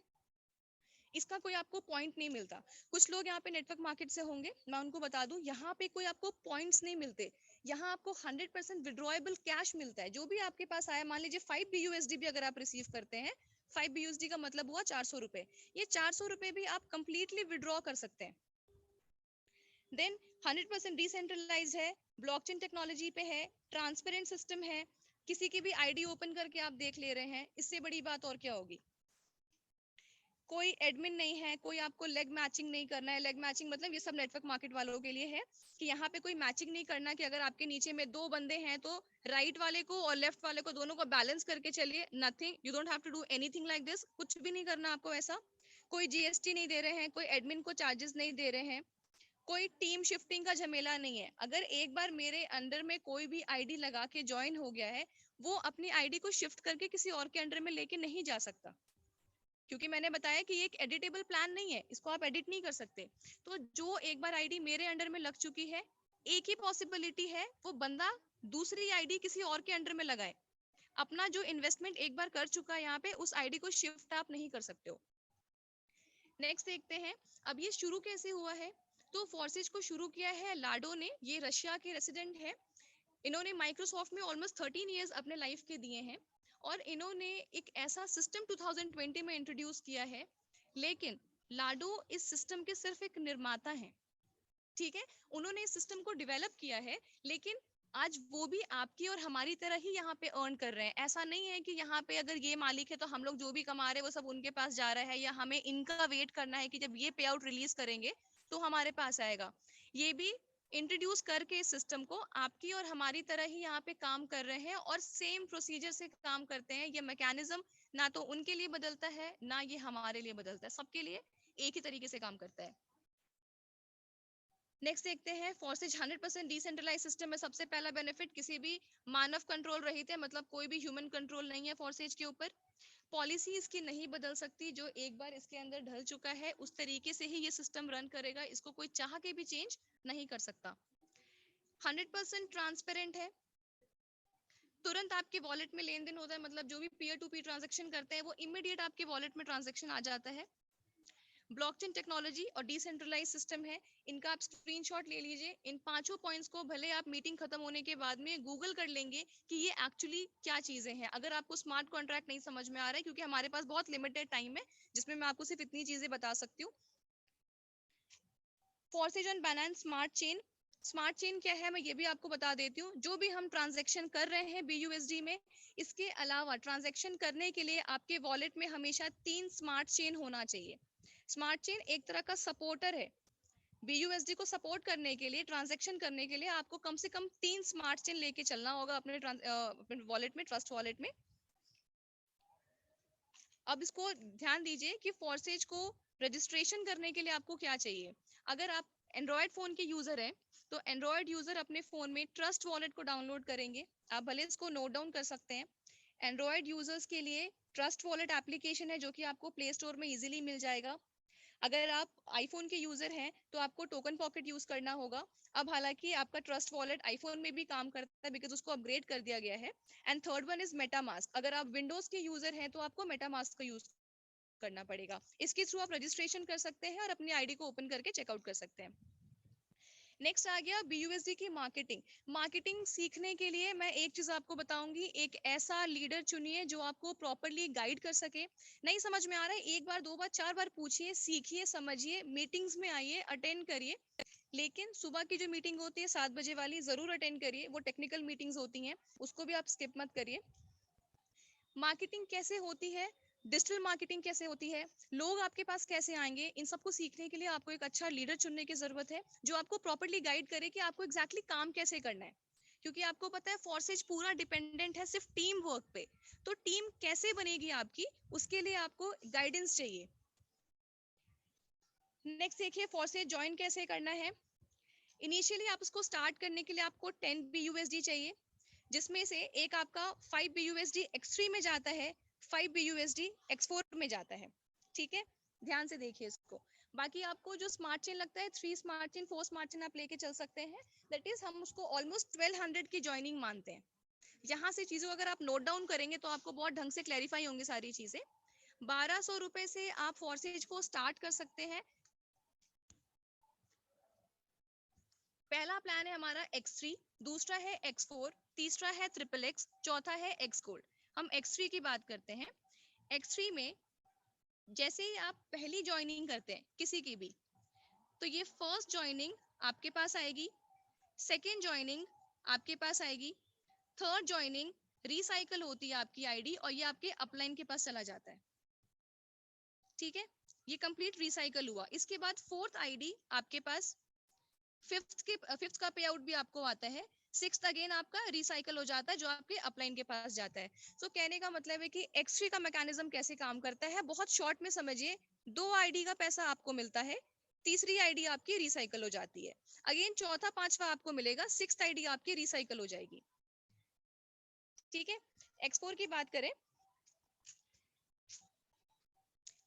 इसका कोई आपको पॉइंट नहीं मिलता। कुछ लोग यहाँ पे नेटवर्क मार्केट से होंगे, मैं उनको बता दूं, यहाँ पे कोई आपको पॉइंट्स नहीं मिलते। यहाँ आपको 100% विड्रॉएबल कैश मिलता है। जो भी आपके पास आया, मान लीजिए 5 BUSD भी अगर आप रिसीव करते हैं, 5 BUSD का मतलब हुआ 400 रुपए। ये 400 रुपए भी आप कंप्लीटली विड्रॉ कर सकते हैं। देन 100% डिसेंट्रलाइज है, ब्लॉकचेन टेक्नोलॉजी पे है, ट्रांसपेरेंट सिस्टम है। किसी की भी आईडी ओपन करके आप देख ले रहे हैं, इससे बड़ी बात और क्या होगी। कोई एडमिन नहीं है, कोई आपको लेग मैचिंग नहीं करना है। लेग मैचिंग मतलब ये सब नेटवर्क मार्केट वालों के लिए है कि यहाँ पे कोई मैचिंग नहीं करना कि अगर आपके नीचे में 2 बंदे हैं तो राइट वाले को और लेफ्ट वाले को दोनों को बैलेंस करके चलिए। Nothing, you don't have to do anything like this. कुछ भी नहीं करना आपको ऐसा। कोई जीएसटी नहीं दे रहे हैं, कोई एडमिन को चार्जेस नहीं दे रहे हैं, कोई टीम शिफ्टिंग का झमेला नहीं है। अगर एक बार मेरे अंडर में कोई भी आईडी लगा के ज्वाइन हो गया है, वो अपनी आईडी को शिफ्ट करके किसी और के अंडर में लेके नहीं जा सकता, क्योंकि मैंने बताया कि ये एक एडिटेबल प्लान नहीं है, इसको आप एडिट नहीं कर सकते। तो जो एक बार आईडी मेरे अंडर में लग चुकी है, एक ही पॉसिबिलिटी है, वो बंदा दूसरी आईडी किसी और के अंडर में लगाए। अपना जो इन्वेस्टमेंट एक बार कर चुका है यहाँ पे, उस आईडी को शिफ्ट आप नहीं कर सकते हो। नेक्स्ट देखते हैं अब ये शुरू कैसे हुआ है। तो फोर्सेज को शुरू किया है लाडो ने। ये रशिया के रेसिडेंट है। इन्होंने माइक्रोसॉफ्ट में ऑलमोस्ट 13 इयर्स अपने लाइफ के दिए हैं और इन्होंने एक ऐसा सिस्टम 2020 में इंट्रोड्यूस किया है। लेकिन लाडो इस सिस्टम के सिर्फ एक निर्माता हैं, ठीक है। उन्होंने इस सिस्टम को डेवलप किया है, लेकिन आज वो भी आपकी और हमारी तरह ही यहाँ पे अर्न कर रहे हैं। ऐसा नहीं है कि यहाँ पे अगर ये मालिक है तो हम लोग जो भी कमा रहे हैं वो सब उनके पास जा रहा है, या हमें इनका वेट करना है कि जब ये पे आउट रिलीज करेंगे तो हमारे पास आएगा। ये भी इंट्रोड्यूस करके इस सिस्टम को आपकी और हमारी तरह ही यहाँ पे काम कर रहे हैं और सेम प्रोसीजर से काम करते हैं। ये मैकेनिज्म ना तो उनके लिए बदलता है ना ये हमारे लिए बदलता है, सबके लिए एक ही तरीके से काम करता है। नेक्स्ट देखते हैं फोर्सेज 100% डिसेंट्रलाइज सिस्टम में सबसे पहला बेनिफिट, किसी भी मानव कंट्रोल रहित है, मतलब कोई भी ह्यूमन कंट्रोल नहीं है फोर्सेज के ऊपर। पॉलिसी इसकी नहीं बदल सकती, जो एक बार इसके अंदर ढल चुका है उस तरीके से ही ये सिस्टम रन करेगा, इसको कोई चाह के भी चेंज नहीं कर सकता। 100% ट्रांसपेरेंट है, तुरंत आपके वॉलेट में लेन देन होता है, मतलब जो भी पीयर टू पीयर ट्रांजेक्शन करते हैं वो इमीडिएट आपके वॉलेट में ट्रांजेक्शन आ जाता है। ब्लॉकचेन टेक्नोलॉजी और डिसेंट्रलाइज सिस्टम है, इनका आप स्क्रीनशॉट ले लीजिए। इन 5 पॉइंट्स को भले आप मीटिंग खत्म होने के बाद में गूगल कर लेंगे कि ये एक्चुअली क्या चीजें हैं। अगर आपको स्मार्ट कॉन्ट्रैक्ट नहीं समझ में आ रहा है, क्योंकि हमारे पास बहुत लिमिटेड टाइम है जिसमें मैं आपको सिर्फ इतनी चीजें बता सकती हूँ। Forsage on Binance smart chain. Smart chain क्या है मैं ये भी आपको बता देती हूँ। जो भी हम ट्रांजैक्शन कर रहे हैं BUSD में, इसके अलावा ट्रांजैक्शन करने के लिए आपके वॉलेट में हमेशा 3 स्मार्ट चेन होना चाहिए। स्मार्ट चेन एक तरह का सपोर्टर है। BUSD को सपोर्ट करने के लिए, ट्रांजैक्शन करने के लिए आपको कम से कम 3 स्मार्ट चेन लेके चलना होगा अपने वॉलेट में, ट्रस्ट वॉलेट में। अब इसको ध्यान दीजिए कि फॉर्सेज को रजिस्ट्रेशन करने के लिए आपको क्या चाहिए। अगर आप एंड्रॉयड फोन के यूजर हैं तो एंड्रॉयड यूजर अपने फोन में ट्रस्ट वॉलेट को डाउनलोड करेंगे। आप भले इसको नोट डाउन कर सकते हैं। एंड्रॉयड यूजर्स के लिए ट्रस्ट वॉलेट एप्लीकेशन है जो कि आपको प्ले स्टोर में इजीली मिल जाएगा। अगर आप आईफोन के यूजर हैं तो आपको टोकन पॉकेट यूज करना होगा। अब हालांकि आपका ट्रस्ट वॉलेट आईफोन में भी काम करता है बिकॉज उसको अपग्रेड कर दिया गया है। And third one is MetaMask. अगर आप विंडोज के यूजर हैं तो आपको मेटामास्क का यूज करना पड़ेगा। इसके थ्रू आप रजिस्ट्रेशन कर सकते हैं और अपनी आईडी को ओपन करके चेकआउट कर सकते हैं। नेक्स्ट आ गया BUSD की मार्केटिंग। मार्केटिंग सीखने के लिए मैं एक चीज आपको बताऊंगी, एक ऐसा लीडर चुनिए जो आपको प्रॉपरली गाइड कर सके। नहीं समझ में आ रहा है, एक बार, दो बार, 4 बार पूछिए, सीखिए, समझिए, मीटिंग्स में आइए, अटेंड करिए। लेकिन सुबह की जो मीटिंग होती है 7 बजे वाली, जरूर अटेंड करिए। वो टेक्निकल मीटिंग्स होती हैं, उसको भी आप स्किप मत करिए। मार्केटिंग कैसे होती है, डिजिटल मार्केटिंग कैसे होती है, लोग आपके पास कैसे आएंगे, इन सबको सीखने के लिए आपको एक अच्छा लीडर चुनने की जरूरत है जो आपको प्रॉपरली गाइड करे कि आपको एग्जैक्टली काम कैसे करना है। क्योंकि आपको पता है फॉर्सेज पूरा डिपेंडेंट है सिर्फ टीम वर्क पे। तो टीम कैसे बनेगी आपकी, उसके लिए आपको गाइडेंस चाहिए। नेक्स्ट देखिए, फॉर्सेज ज्वाइन कैसे करना है। इनिशियली आप उसको स्टार्ट करने के लिए आपको 10 BUSD चाहिए, जिसमें से एक आपका 5 BUSD X3 में जाता है, 5 BUSD X4 में जाता है। ठीक है, ध्यान से देखिए इसको। बाकी आपको जो स्मार्ट चेन लगता है, 3 स्मार्ट चेन, 4 स्मार्ट चेन आप लेके चल सकते हैं। दैट इज हम उसको ऑलमोस्ट 1200 की ज्वाइनिंग मानते हैं। यहाँ से चीजों अगर आप नोट डाउन करेंगे तो आपको बहुत ढंग से क्लैरिफाई होंगी सारी चीजें। 1200 रुपए से आप फॉर्सेज को स्टार्ट कर सकते हैं। पहला प्लान है हमारा X3, दूसरा है X4, तीसरा है XXX, चौथा है X Gold। हम X3 की बात करते हैं। X3 में जैसे ही आप पहली ज्वाइनिंग करते हैं किसी की भी, तो ये फर्स्ट ज्वाइनिंग आपके पास आएगी, सेकेंड ज्वाइनिंग आपके पास आएगी, थर्ड ज्वाइनिंग रिसाइकल होती है आपकी आईडी और ये आपके अपलाइन के पास चला जाता है। ठीक है, ये कंप्लीट रिसाइकल हुआ। इसके बाद फोर्थ आईडी आपके पास, फिफ्थ का पे आउट भी आपको आता है, सिक्स्थ अगेन आपका रिसाइकल हो जाता है जो आपके अपलाइन के पास जाता है। सो कहने का मतलब है कि X3 का मैकेनिज्म कैसे काम करता है, बहुत शॉर्ट में समझिए। 2 आईडी का पैसा आपको मिलता है, तीसरी आईडी आपकी रिसाइकल हो जाती है, अगेन चौथा पांचवा आपको मिलेगा, सिक्स्थ आईडी आपकी रिसाइकल हो जाएगी। ठीक है, X4 की बात करें,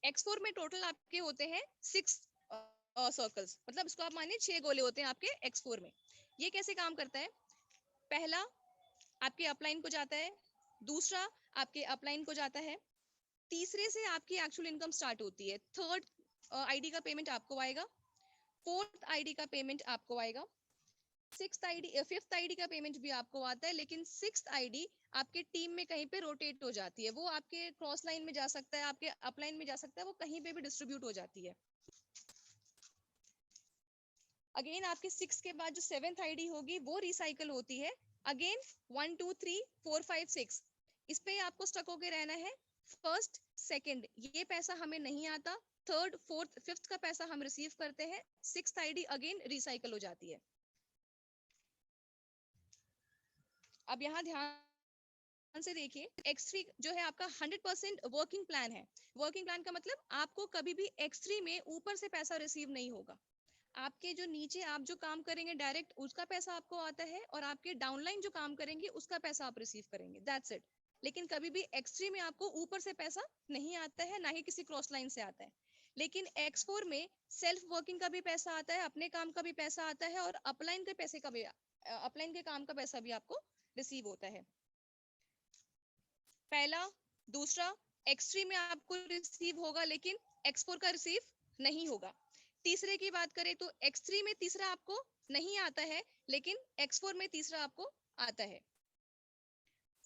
X4 में टोटल आपके होते हैं 6 सर्कल्स, मतलब इसको आप मानिए 6 गोले होते हैं आपके X4 में। ये कैसे काम करता है, पहला आपके अपलाइन को जाता है, दूसरा आपके अपलाइन को जाता है, तीसरे से आपकी एक्चुअल इनकम स्टार्ट होती है, थर्ड आईडी का पेमेंट आपको आएगा, फोर्थ आईडी का पेमेंट आपको आएगा, फिफ्थ आईडी का पेमेंट भी आपको आता है। लेकिन सिक्स्थ आईडी आपके टीम में कहीं पे रोटेट हो जाती है, वो आपके क्रॉस लाइन में जा सकता है, आपके अपलाइन में जा सकता है, वो कहीं पे भी डिस्ट्रीब्यूट हो जाती है। अगेन आपके 6 के बाद जो 7th आईडी होगी वो रिसाइकल होती है, अगेन 1 2 3 4 5 6, इस पे आपको स्टक होके रहना है। फर्स्ट सेकंड ये पैसा हमें नहीं आता, थर्ड फोर्थ फिफ्थ का पैसा हम रिसीव करते हैं, सिक्स्थ आईडी अगेन रिसाइकल हो जाती है। अब यहाँ ध्यान से देखिए, X3 जो है आपका 100% वर्किंग प्लान है। वर्किंग प्लान का मतलब आपको कभी भी X3 में ऊपर से पैसा रिसीव नहीं होगा। आपके जो नीचे आप जो काम करेंगे डायरेक्ट उसका पैसा आपको आता है, और आपके डाउनलाइन जो काम करेंगे उसका पैसा आप रिसीव करेंगे, दैट्स इट। लेकिन कभी भी X3 में आपको ऊपर से पैसा नहीं आता है, ना ही किसी क्रॉस लाइन से आता है। लेकिन X4 में सेल्फ वर्किंग का भी पैसा आता है, अपने काम का भी पैसा आता है, और अपलाइन के पैसे का भी, अपलाइन के काम का पैसा भी आपको रिसीव होता है। पहला, दूसरा X3 में आपको रिसीव होगा, लेकिन X4 का रिसीव नहीं होगा। तीसरे की बात करें तो X3 में तीसरा आपको नहीं आता है, लेकिन X4 में तीसरा आपको आता है।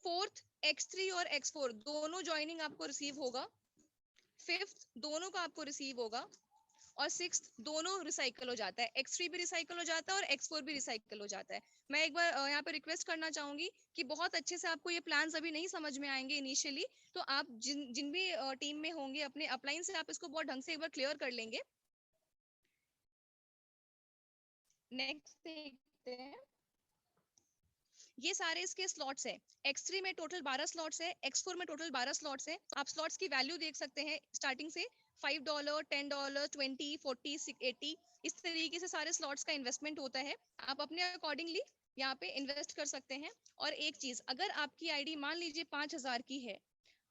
फोर्थ, X3 और X4 दोनों ज्वाइनिंग आपको रिसीव होगा, फिफ्थ दोनों का आपको रिसीव होगा, और 6 दोनों रिसाइकल हो जाता है, X3 भी रिसाइकल हो जाता है और X4 भी रिसाइकल हो जाता है। मैं एक बार यहाँ पे रिक्वेस्ट करना चाहूंगी कि बहुत अच्छे से आपको ये प्लान्स अभी नहीं समझ में आएंगे इनिशियली, तो आप जिन जिन भी टीम में होंगे अपने अपलाइन से आप इसको बहुत ढंग से एक बार क्लियर कर लेंगे। नेक्स्ट देखते हैं, ये सारे इसके स्लॉट्स है। X3 में टोटल 12 स्लॉट्स है, X4 में टोटल 12 स्लॉट्स है। आप स्लॉट्स की वैल्यू देख सकते हैं स्टार्टिंग से $5, $10, 20, 40, 80, इस तरीके से सारे स्लॉट्स का इन्वेस्टमेंट होता है। आप अपने अकॉर्डिंगली यहाँ पे इन्वेस्ट कर सकते हैं। और एक चीज, अगर आपकी आईडी मान लीजिए 5,000 की है,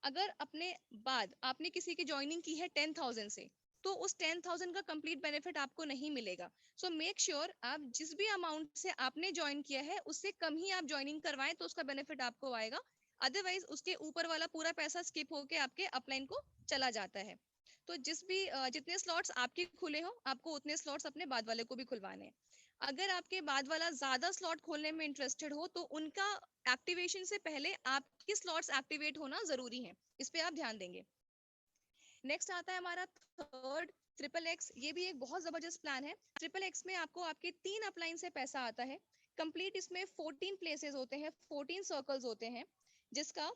अगर अपने बाद आपने किसी की ज्वाइनिंग की है 10,000 से, तो उस 10,000 का कंप्लीट बेनिफिट आपको नहीं मिलेगा। सो मेक श्योर आप जिस भी अमाउंट से आपने ज्वाइन किया है उससे कम ही आप ज्वाइनिंग करवाएं, तो उसका बेनिफिट आपको आएगा। अदरवाइज उसके ऊपर वाला पूरा पैसा स्किप होके आपके अपलाइन को चला जाता है। तो जितने स्लॉट्स आपके खुले हो, आपको उतने स्लॉट्स अपने बाद वाले को भी खुलवाने हैं। अगर आपके बाद वाला ज्यादा स्लॉट खोलने में इंटरेस्टेड हो, तो उनका एक्टिवेशन से पहले आपके स्लॉट्स एक्टिवेट होना जरूरी है, इस पे आप ध्यान देंगे। नेक्स्ट आता है हमारा थर्ड XXX। ये भी एक बहुत जबरदस्त प्लान है। XXX में आपको आपके 3 अपलाइन से पैसा आता है। कंप्लीट इसमें 14 प्लेसेस होते हैं, 14 सर्कल्स होते हैं, जिसका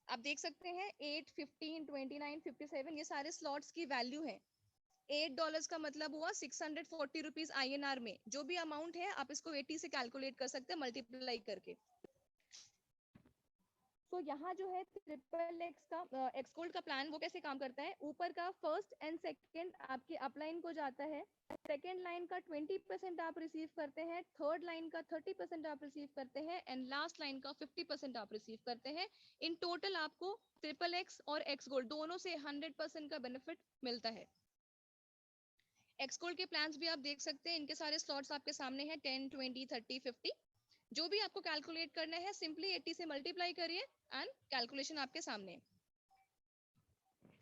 आप देख सकते हैं 8, 15, 29, 57 ये सारे स्लॉट्स की वैल्यू है। $8 का मतलब हुआ 640 रुपीज INR में। जो भी अमाउंट है आप इसको 80 से कैलकुलेट कर सकते हैं मल्टीप्लाई करके। तो यहाँ जो है XXX का एक्स गोल्ड का प्लान वो कैसे काम करता है, ऊपर का फर्स्ट एंड सेकंड आपके अपलाइन को जाता है, सेकंड लाइन का 20% आप रिसीव करते हैं, थर्ड लाइन का 30% आप रिसीव करते हैं, एंड लास्ट लाइन का 50% आप रिसीव करते हैं। इन टोटल आपको XXX और एक्स गोल्ड दोनों से 100% का बेनिफिट मिलता है। एक्स गोल्ड के प्लान्स भी आप देख सकते हैं, इनके सारे स्लॉट्स आपके सामने हैं, 10, 20, 30, 50। जो भी आपको कैलकुलेट करना है सिंपली 80 से मल्टीप्लाई करिए एंड कैलकुलेशन आपके सामने।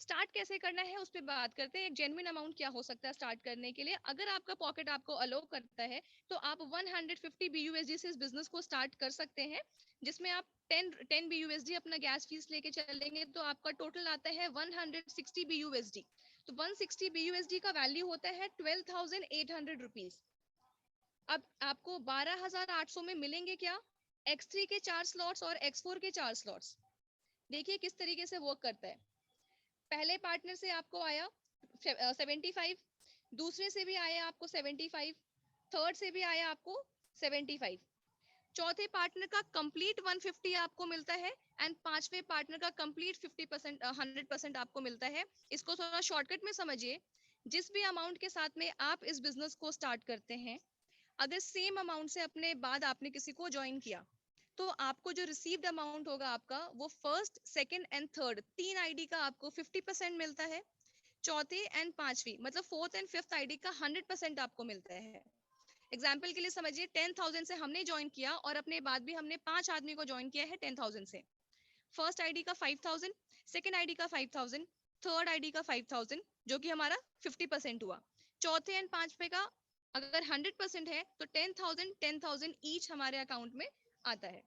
स्टार्ट कैसे करना है उस पर बात करते हैं। एक जेन्युइन अमाउंट क्या हो सकता है स्टार्ट करने के लिए। अगर आपका पॉकेट आपको अलो करता है तो आप 150 BUSD से इस बिजनेस को स्टार्ट कर सकते हैं, जिसमें आप 10 BUSD अपना गैस फीस लेके चलेंगे तो आपका टोटल आता है 160 BUSD। तो 160 BUSD का वैल्यू होता है 12,800 रुपीज। अब आपको 12,800 में मिलेंगे क्या, X3 के 4 स्लॉट्स और X4 के 4 स्लॉट्स। देखिए किस तरीके से वर्क करता है। पहले पार्टनर से आपको आया 75, दूसरे से भी आया आपको 75, थर्ड से भी आया आपको 75, चौथे पार्टनर का कंप्लीट 150 आपको मिलता है, एंड पांचवें पार्टनर का कंप्लीट 50% 100% आपको मिलता है। इसको थोड़ा शॉर्टकट में समझिए। जिस भी अमाउंट के साथ में आप इस बिजनेस को स्टार्ट करते हैं, अगर सेम अमाउंट से अपने बाद आपने किसी को ज्वाइन किया, तो आपको जो रिसीव्ड अमाउंट होगा आपका, वो first, second and third 3 ID का आपको 50% मिलता है, चौथे एंड पांचवी मतलब फोर्थ एंड फिफ्थ आईडी का 100% आपको मिलता है। एग्जाम्पल के लिए समझिए 10,000 से हमने ज्वाइन किया और अपने बाद भी हमने 5 आदमी को ज्वाइन किया है 10,000 से। फर्स्ट आईडी का 5,000, सेकंड आईडी का 5,000, थर्ड आईडी का 5,000, जो कि हमारा 50% हुआ। चौथे एंड पांचवे का अगर 100% है तो 10,000 10,000 ईच हमारे अकाउंट में आता है।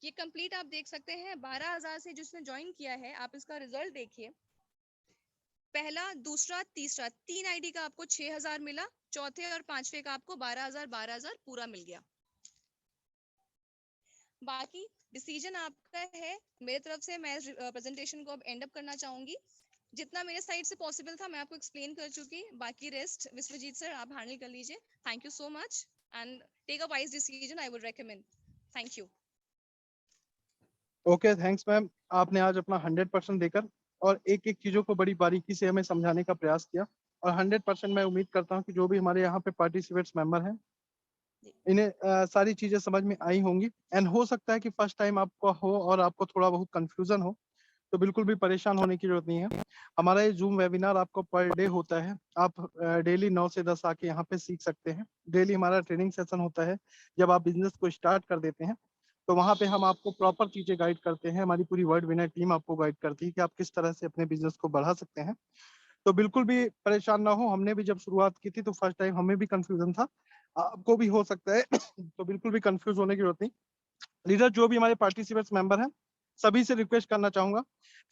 ये कंप्लीट आप देख सकते हैं 12,000 से जिसने ज्वाइन किया है, आप इसका रिजल्ट देखिए। पहला, दूसरा, तीसरा 3 आईडी का आपको 6,000 मिला, चौथे और पांचवे का आपको 12,000 12,000 पूरा मिल गया। बाकी डिसीजन आपका है। मेरे तरफ से मैं प्रेजेंटेशन को अब एंड अप करना चाहूंगी। जितना मेरे साइड से पॉसिबल था मैं आपको एक्सप्लेन कर चुकी। बाकी रेस्ट विश्वजीत सर आप हैंडल कर लीजिए। Thank you so much and take a wise decision, I would recommend. Thank you.
Okay, thanks ma'am. आपने आज अपना 100% देकर और एक एक चीज़ों को बड़ी बारीकी से हमें समझाने का प्रयास किया, और 100% मैं उम्मीद करता हूँ कि जो भी हमारे यहाँ पे पार्टिसिपेट्स मेंबर हैं, इन्हें सारी चीज़ें समझ में आई होंगी। एंड हो सकता है कि फर्स्ट टाइम आपको हो और आपको थोड़ा बहुत कन्फ्यूजन हो, तो बिल्कुल भी परेशान होने की जरूरत नहीं है। हमारा ये जूम वेबिनार आपको पर डे होता है। आप डेली 9 से 10 आके यहाँ पे सीख सकते हैं। डेली हमारा ट्रेनिंग सेशन होता है। जब आप बिजनेस को स्टार्ट कर देते हैं तो वहाँ पे हम आपको प्रॉपर चीजें गाइड करते हैं। हमारी पूरी वर्ल्ड विनर टीम आपको गाइड करती है कि आप किस तरह से अपने बिजनेस को बढ़ा सकते हैं। तो बिल्कुल भी परेशान ना हो। हमने भी जब शुरुआत की थी तो फर्स्ट टाइम हमें भी कंफ्यूजन था, आपको भी हो सकता है तो बिल्कुल भी कंफ्यूज होने की जरूरत नहीं। लीडर जो भी हमारे पार्टिसिपेंट्स मेंबर हैं, सभी से रिक्वेस्ट करना चाहूंगा,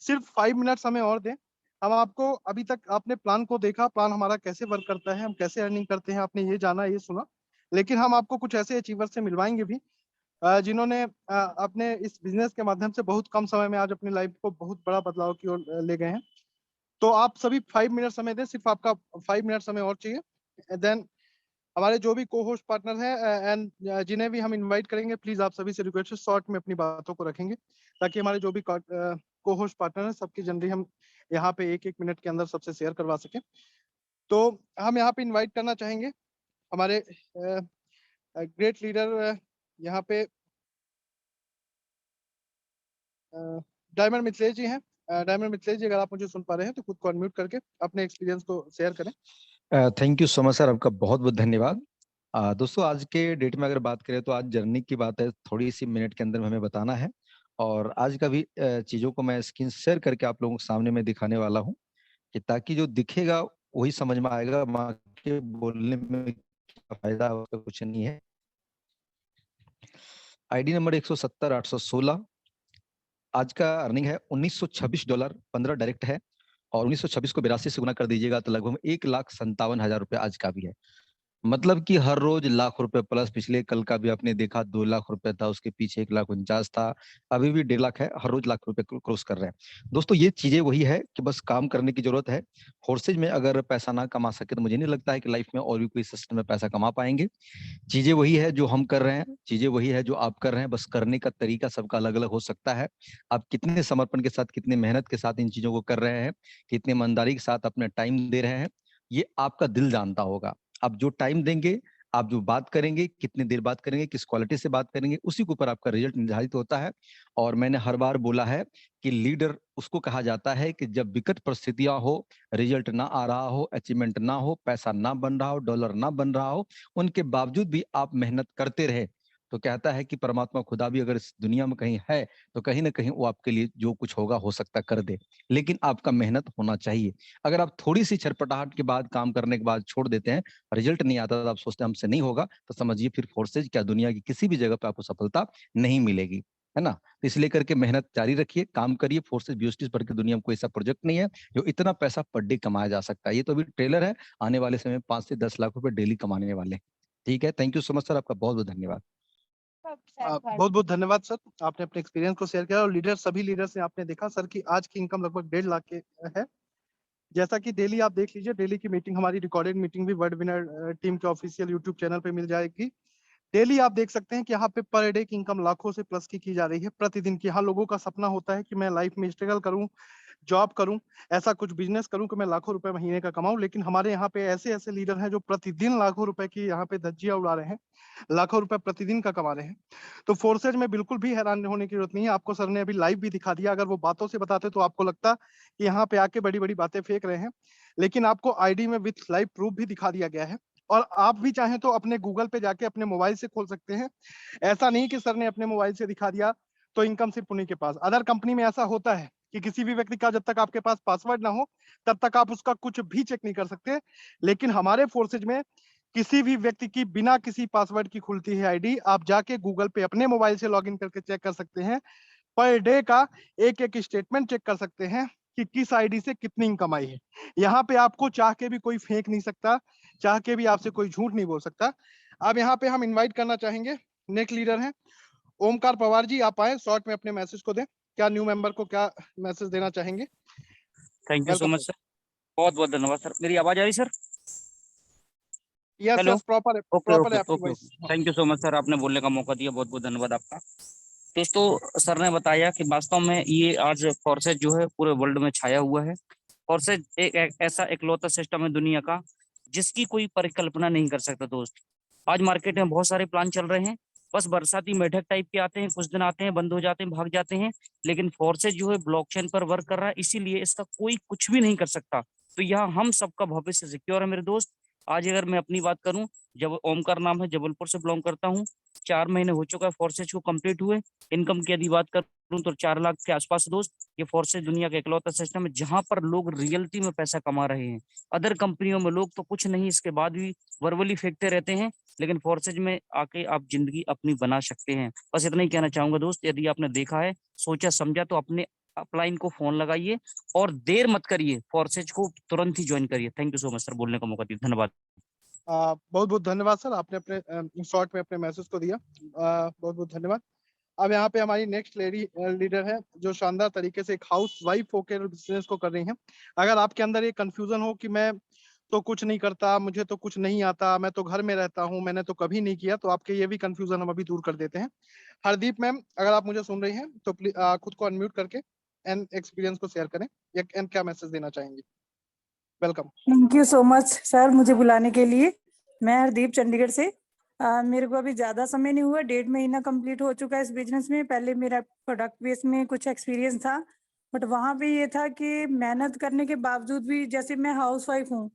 सिर्फ 5 मिनट्स हमें और दें। हम आपको अभी तक आपने प्लान को देखा, प्लान हमारा कैसे वर्क करता है, हम कैसे अर्निंग करते हैं, आपने ये जाना, ये सुना। लेकिन हम आपको कुछ ऐसे अचीवर से मिलवाएंगे भी जिन्होंने अपने इस बिजनेस के माध्यम से बहुत कम समय में आज अपनी लाइफ को बहुत बड़ा बदलाव की ओर ले गए हैं। तो आप सभी 5 मिनट समय दें, सिर्फ आपका 5 मिनट समय और चाहिए। देन हमारे जो भी को होस्ट पार्टनर हैं एंड जिन्हें भी हम इनवाइट करेंगे, प्लीज आप सभी से रिक्वेस्ट है शॉर्ट में अपनी बातों को रखेंगे, ताकि हमारे जो भी को होस्ट पार्टनर हैं सबकी जनरली हम यहाँ पे 1-1 मिनट के अंदर सबसे शेयर करवा सकें। तो हम यहाँ पे इनवाइट करना चाहेंगे हमारे ग्रेट लीडर यहाँ पे डायमंड मिथिलेश जी हैं। डायमंड मिथिलेश जी, अगर आप मुझे सुन पा रहे हैं तो खुद को अनम्यूट करके अपने एक्सपीरियंस को शेयर करें।
Thank you so much sir, आपका बहुत बहुत धन्यवाद। दोस्तों, आज के डेट में अगर बात करें तो आज जर्नी की बात है, थोड़ी सी मिनट के अंदर में हमें बताना है। और आज का भी चीज़ों को मैं स्क्रीन शेयर करके आप लोगों के सामने में दिखाने वाला हूँ, कि ताकि जो दिखेगा वही समझ में आएगा, वहाँ के बोलने में क्या फायदा है उसका कुछ नहीं है। ID number 170-816। आज का अर्निंग है $1926, 15 डायरेक्ट है, और 1926 को 82 से गुना कर दीजिएगा तो लगभग 1,57,000 रुपये आज का भी है। मतलब कि हर रोज लाख रुपए प्लस। पिछले कल का भी आपने देखा 2 लाख रुपए था, उसके पीछे 1,49,000 था, अभी भी 1.5 लाख है। हर रोज लाख रुपए क्रॉस कर रहे हैं। दोस्तों, ये चीजें वही है कि बस काम करने की जरूरत है। फोर्सेज में अगर पैसा ना कमा सके तो मुझे नहीं लगता है कि लाइफ में और भी कोई सिस्टम में पैसा कमा पाएंगे। चीजें वही है जो हम कर रहे हैं, चीजें वही है जो आप कर रहे हैं, बस करने का तरीका सबका अलग अलग हो सकता है। आप कितने समर्पण के साथ, कितने मेहनत के साथ इन चीजों को कर रहे हैं, कितने ईमानदारी के साथ अपना टाइम दे रहे हैं, ये आपका दिल जानता होगा। आप जो टाइम देंगे, आप जो बात करेंगे, कितनी देर बात करेंगे, किस क्वालिटी से बात करेंगे, उसी के ऊपर आपका रिजल्ट निर्धारित होता है। और मैंने हर बार बोला है कि लीडर उसको कहा जाता है कि जब विकट परिस्थितियां हो, रिजल्ट ना आ रहा हो, अचीवमेंट ना हो, पैसा ना बन रहा हो, डॉलर ना बन रहा हो, उनके बावजूद भी आप मेहनत करते रहे, तो कहता है कि परमात्मा खुदा भी अगर इस दुनिया में कहीं है तो कहीं ना कहीं वो आपके लिए जो कुछ होगा हो सकता कर दे। लेकिन आपका मेहनत होना चाहिए। अगर आप थोड़ी सी छटपटाहट के बाद, काम करने के बाद छोड़ देते हैं, रिजल्ट नहीं आता, तो आप सोचते हैं हमसे नहीं होगा, तो समझिए फिर फोर्सेज क्या दुनिया की किसी भी जगह पे आपको सफलता नहीं मिलेगी, है ना। तो इसलिए करके मेहनत जारी रखिए, काम करिए। फोर्सेज बीओएसटी पर के दुनिया में कोई ऐसा प्रोजेक्ट नहीं है जो इतना पैसा पर डे कमाया जा सकता है। ये तो अभी ट्रेलर है, आने वाले समय में 5 से 10 लाख रुपए डेली कमाने वाले। ठीक है, thank you so much sir, आपका बहुत बहुत धन्यवाद।
बहुत बहुत धन्यवाद सर, आपने अपने एक्सपीरियंस को शेयर किया। और लीडर, सभी लीडर से आपने देखा सर की आज की इनकम लगभग 1.5 लाख के है। जैसा कि डेली आप देख लीजिए, डेली की मीटिंग, हमारी रिकॉर्डेड मीटिंग भी वर्ड विनर टीम के ऑफिशियल यूट्यूब चैनल पे मिल जाएगी। डेली आप देख सकते हैं कि यहाँ पे पर डे की इनकम लाखों से प्लस की जा रही है प्रतिदिन की। यहाँ लोगों का सपना होता है कि मैं लाइफ में स्ट्रगल करूं, जॉब करूं, ऐसा कुछ बिजनेस करूं कि मैं लाखों रुपए महीने का कमाऊं। लेकिन हमारे यहाँ पे ऐसे ऐसे लीडर हैं जो प्रतिदिन लाखों रुपए की यहाँ पे धज्जियां उड़ा रहे हैं, लाखों रुपए प्रतिदिन का कमा रहे हैं। तो फोर्सेज में बिल्कुल भी हैरान होने की जरूरत नहीं है। आपको सर ने अभी लाइव भी दिखा दिया। अगर वो बातों से बताते तो आपको लगता कि यहाँ पे आके बड़ी बड़ी बातें फेंक रहे हैं, लेकिन आपको आईडी में विथ लाइव प्रूफ भी दिखा दिया गया है। और आप भी चाहें तो अपने गूगल पे जाके अपने मोबाइल से खोल सकते हैं। ऐसा नहीं कि सर ने अपने मोबाइल से दिखा दिया तो इनकम सिर्फ उन्हीं के पास। अदर कंपनी में ऐसा होता है कि किसी भी व्यक्ति का जब तक आपके पास पासवर्ड ना हो तब तक आप उसका कुछ भी चेक नहीं कर सकते। लेकिन हमारे फोर्सेज में किसी भी व्यक्ति की बिना किसी पासवर्ड की खुलती है आईडी। आप जाके गूगल पे अपने मोबाइल से लॉगिन करके चेक कर सकते हैं। पर डे का एक एक स्टेटमेंट चेक कर सकते हैं कि किस आईडी से कितनी इनकम आई है। यहाँ पे आपको चाह के भी कोई फेंक नहीं सकता, चाह के भी आपसे कोई झूठ नहीं बोल सकता। अब यहाँ पे हम इनवाइट करना चाहेंगे, नेक्स्ट लीडर हैं ओमकार पवार जी। आप आए, शॉर्ट में अपने मैसेज को दें। क्या न्यू मेंबर को क्या मैसेज देना चाहेंगे?
Thank you so much sir, बहुत बहुत धन्यवाद सर। मेरी आवाज आ रही sir?
Yes
hello,
yes, proper
okay
proper
okay
है आपकी
okay
voice.
Okay, thank you so much sir, आपने बोलने का मौका दिया, बहुत बहुत धन्यवाद आपका। दोस्तों, सर ने बताया कि वास्तव में ये आज फोर्सेज जो है पूरे वर्ल्ड में छाया हुआ है। फोर्सेज एक ऐसा इकलौता सिस्टम है दुनिया का जिसकी कोई परिकल्पना नहीं कर सकता दोस्त। आज मार्केट में बहुत सारे प्लान चल रहे हैं, बस बरसाती मेढक टाइप के आते हैं, कुछ दिन आते हैं, बंद हो जाते हैं, भाग जाते हैं। लेकिन फोर्सेज जो है ब्लॉकचेन पर वर्क कर रहा है, इसीलिए इसका कोई कुछ भी नहीं कर सकता। तो यहाँ हम सबका भविष्य सिक्योर है मेरे दोस्त। आज अगर मैं अपनी बात करूं, जब ओमकार नाम है, जबलपुर से बिलोंग करता हूं, 4 महीने हो चुका है फोर्सेज को कंप्लीट हुए। इनकम की यदि बात करूं तो 4 लाख के आसपास दोस्त। ये फोर्सेज दुनिया का इकलौता सिस्टम है जहां पर लोग रियलिटी में पैसा कमा रहे हैं। अदर कंपनियों में लोग तो कुछ नहीं, इसके बाद भी वर्बली फेंकते रहते हैं, लेकिन फोर्सेज में आके आप जिंदगी अपनी बना सकते हैं। बस इतना ही कहना चाहूंगा दोस्त, यदि आपने देखा है, सोचा समझा, तो अपने अपलाइन को फोन लगाइए और देर मत करिए, फोर्सेज को तुरंत ही ज्वाइन करिए। Thank you so much sir, बोलने का मौका दिया, धन्यवाद।
बहुत बहुत धन्यवाद सर, आपने अपने शॉर्ट में अपने मैसेज को दिया। बहुत बहुत धन्यवाद। अब यहाँ पे हमारी नेक्स्ट लेडी लीडर है जो शानदार तरीके से एक हाउस वाइफ होकर बिजनेस को कर रही हैं। अगर आपके अंदर ये कंफ्यूजन हो कि मैं तो कुछ नहीं करता, मुझे तो कुछ नहीं आता, मैं तो घर में रहता हूँ, मैंने तो कभी नहीं किया, तो आपके ये भी कंफ्यूजन हम अभी दूर कर देते हैं। हरदीप मैम, अगर आप मुझे सुन रही हैं तो प्लीज खुद को अनम्यूट करके एंड एक्सपीरियंस को शेयर करें या एंड क्या मैसेज देना चाहेंगे। Welcome.
Thank you so much sir मुझे बुलाने के लिए। मैं हरदीप चंडीगढ़ से। मेरे को अभी ज़्यादा समय नहीं हुआ, 1.5 महीना कंप्लीट हो चुका है इस बिजनेस में। पहले मेरा प्रोडक्ट बेस में कुछ एक्सपीरियंस था, बट वहाँ पे ये था कि मेहनत करने के बावजूद भी, जैसे मैं हाउस वाइफ हूँ,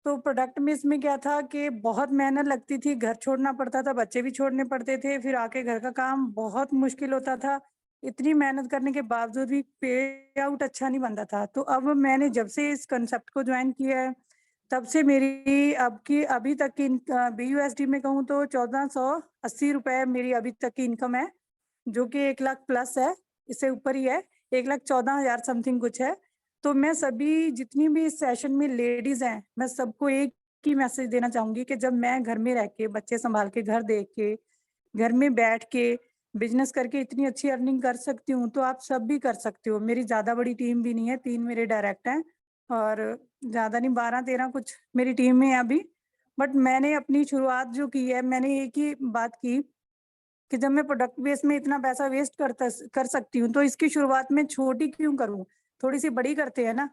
तो प्रोडक्ट में इसमें क्या था कि बहुत मेहनत लगती थी, घर छोड़ना पड़ता था, बच्चे भी छोड़ने पड़ते थे, फिर आके घर का काम बहुत मुश्किल होता था। इतनी मेहनत करने के बावजूद भी पे आउट अच्छा नहीं बनता था। तो अब मैंने जब से इस कंसेप्ट को ज्वाइन किया है, तब से मेरी अभी तक की BUSD में कहूँ तो 1480 रुपए मेरी अभी तक की इनकम है, जो कि 1 लाख प्लस है, इससे ऊपर ही है, 1,14,000 समथिंग कुछ है। तो मैं सभी जितनी भी इस सेशन में लेडीज हैं, मैं सबको एक ही मैसेज देना चाहूंगी कि जब मैं घर में रह के, बच्चे संभाल के, घर देख के, घर में बैठ के बिजनेस करके इतनी अच्छी अर्निंग कर सकती हूँ, तो आप सब भी कर सकते हो। मेरी ज्यादा बड़ी टीम भी नहीं है, 3 मेरे डायरेक्ट हैं और ज्यादा नहीं, 12-13 कुछ मेरी टीम में है अभी। बट मैंने अपनी शुरुआत जो की है, मैंने एक ही बात की कि जब मैं प्रोडक्ट बेस में इतना पैसा वेस्ट कर सकती हूँ, तो इसकी शुरुआत में छोटी क्यों करूँ, थोड़ी सी बड़ी करते हैं ना।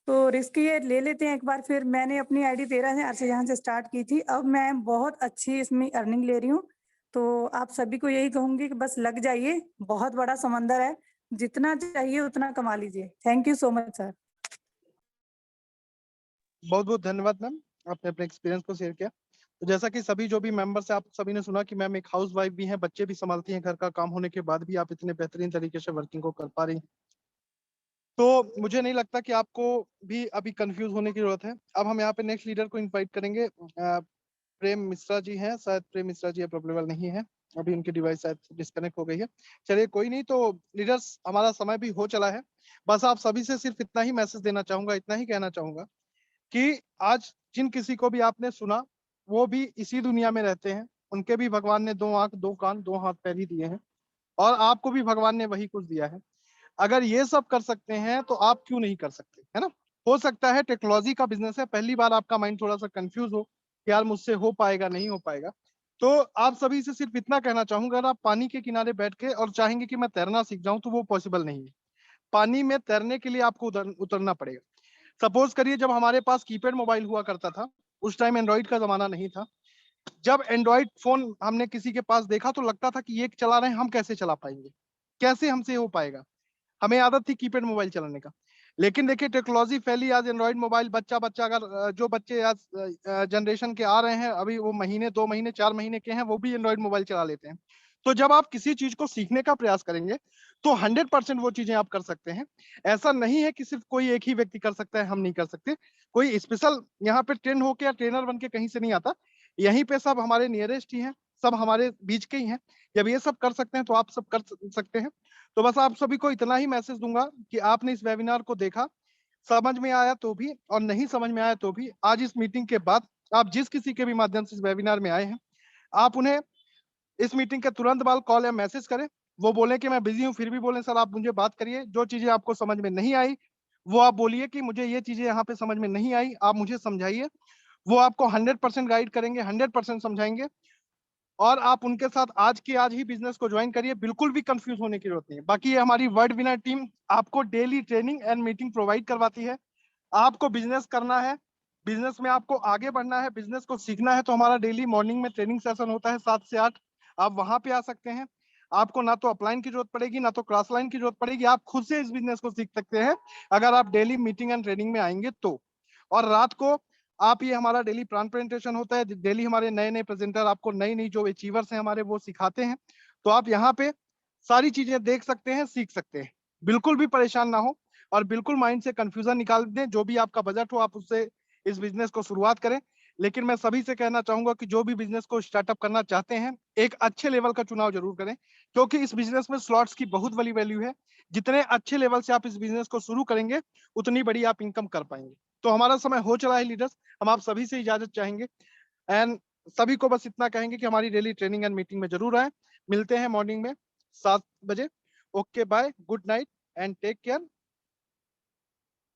तो रिस्क ये ले लेते हैं एक बार। फिर मैंने अपनी आईडी 13,000 से यहाँ से स्टार्ट की थी, अब मैं बहुत अच्छी इसमें अर्निंग ले रही हूँ। तो आप सभी को यही कहूंगी कि बस लग जाइए, बहुत बड़ा समंदर है, जितना चाहिए उतना कमा लीजिए। Thank you so much sir.
बहुत बहुत धन्यवाद मैम, आपने अपने एक्सपीरियंस को शेयर किया। तो जैसा कि सभी जो भी मेंबर्स हैं, आप सभी ने सुना कि मैम एक हाउस वाइफ भी हैं, बच्चे भी संभालती हैं, घर का काम होने के बाद भी आप इतने बेहतरीन तरीके से वर्किंग को कर पा रही हैं। तो मुझे नहीं लगता कि आपको भी अभी कंफ्यूज होने की जरूरत है। अब हम यहाँ पे नेक्स्ट लीडर को इनवाइट करेंगे। प्रेम मिश्रा जी हैं, शायद प्रेम मिश्रा जी अब अवेलेबल नहीं है, अभी उनकी डिवाइस शायद डिस्कनेक्ट हो गई है। चलिए कोई नहीं, तो लीडर्स हमारा समय भी हो चला है। बस आप सभी से सिर्फ इतना ही मैसेज देना चाहूंगा, इतना ही कहना चाहूंगा कि आज जिन किसी को भी आपने सुना, वो भी इसी दुनिया में रहते हैं, उनके भी भगवान ने 2 आंख, 2 कान, 2 हाथ पैर ही दिए हैं, और आपको भी भगवान ने वही कुछ दिया है। अगर ये सब कर सकते हैं तो आप क्यों नहीं कर सकते, है ना। हो सकता है टेक्नोलॉजी का बिजनेस है, पहली बार आपका माइंड थोड़ा सा कंफ्यूज हो कि यार मुझसे हो पाएगा नहीं हो पाएगा। तो आप सभी से सिर्फ इतना कहना चाहूंगा, अगर आप पानी के किनारे बैठ के और चाहेंगे कि मैं तैरना सीख जाऊं, तो वो पॉसिबल नहीं है। पानी में तैरने के लिए आपको उतरना पड़ेगा। सपोज करिए जब हमारे पास कीपैड मोबाइल हुआ करता था, उस टाइम एंड्रॉइड का जमाना नहीं था। जब एंड्रॉइड फोन हमने किसी के पास देखा तो लगता था कि ये चला रहे हैं, हम कैसे चला पाएंगे, कैसे हमसे हो पाएगा। हमें आदत थी कीपैड मोबाइल चलाने का। लेकिन देखिए टेक्नोलॉजी फैली, आज एंड्रॉइड मोबाइल बच्चा अगर जो बच्चे आज जनरेशन के आ रहे हैं, अभी वो महीने 2 महीने 4 महीने के हैं, वो भी एंड्रॉइड मोबाइल चला लेते हैं। तो जब आप किसी चीज को सीखने का प्रयास करेंगे तो 100% वो चीजें आप कर सकते हैं। ऐसा नहीं है कि सिर्फ कोई एक ही व्यक्ति कर सकता है, हम नहीं कर सकते। कोई स्पेशल यहाँ पे ट्रेन होके या ट्रेनर बन के कहीं से नहीं आता, यहीं पे सब हमारे नियरेस्ट ही हैं, सब हमारे बीच के ही हैं। जब ये सब कर सकते हैं तो आप सब कर सकते हैं। तो बस आप सभी को इतना ही मैसेज दूंगा कि आपने इस वेबिनार को देखा, समझ में आया तो भी और नहीं समझ में आया तो भी, आज इस मीटिंग के बाद आप जिस किसी के भी माध्यम से इस वेबिनार में आए हैं, आप उन्हें इस मीटिंग के तुरंत बाद कॉल या मैसेज करें। वो बोले कि मैं बिजी हूँ, फिर भी बोले सर आप मुझे बात करिए। जो चीजें आपको समझ में नहीं आई वो आप बोलिए कि मुझे ये चीजें यहाँ पे समझ में नहीं आई, आप मुझे समझाइए। वो आपको 100% गाइड करेंगे, 100% समझाएंगे, और आप उनके साथ आज के आज ही बिजनेस को ज्वाइन करिए। बिल्कुल भी कंफ्यूज होने की जरूरत नहीं है। बाकी ये हमारी वर्ड विनर टीम आपको daily training and meeting provide करवाती है। आपको बिजनेस करना है, बिजनेस में आपको आगे बढ़ना है, बिजनेस को सीखना है, तो हमारा डेली मॉर्निंग में ट्रेनिंग सेशन होता है 7 से 8। आप वहां पे आ सकते हैं। आपको ना तो अपलाइन की जरूरत पड़ेगी, ना तो क्रॉस लाइन की जरूरत पड़ेगी। आप खुद से इस बिजनेस को सीख सकते हैं अगर आप डेली मीटिंग एंड ट्रेनिंग में आएंगे तो। और रात को आप, ये हमारा डेली प्लान प्रेजेंटेशन होता है, डेली हमारे नए नए प्रेजेंटर आपको नई नई जो अचीवर्स हैं हमारे, वो सिखाते हैं। तो आप यहाँ पे सारी चीजें देख सकते हैं, सीख सकते हैं। बिल्कुल भी परेशान ना हो और बिल्कुल माइंड से कंफ्यूजन निकाल दें। जो भी आपका बजट हो आप उससे इस बिजनेस को शुरुआत करें। लेकिन मैं सभी से कहना चाहूंगा कि जो भी बिजनेस को स्टार्टअप करना चाहते हैं, एक अच्छे लेवल का चुनाव जरूर करें, क्योंकि इस बिजनेस में स्लॉट्स की बहुत बड़ी वैल्यू है। जितने अच्छे लेवल से आप इस बिजनेस को शुरू करेंगे, उतनी बड़ी आप इनकम कर पाएंगे। तो हमारा समय हो चला है लीडर्स, हम आप सभी से इजाजत चाहेंगे एंड सभी को बस इतना कहेंगे कि हमारी डेली ट्रेनिंग एंड मीटिंग में जरूर आए। मिलते हैं मॉर्निंग में 7 बजे। Okay, bye, good night and take care.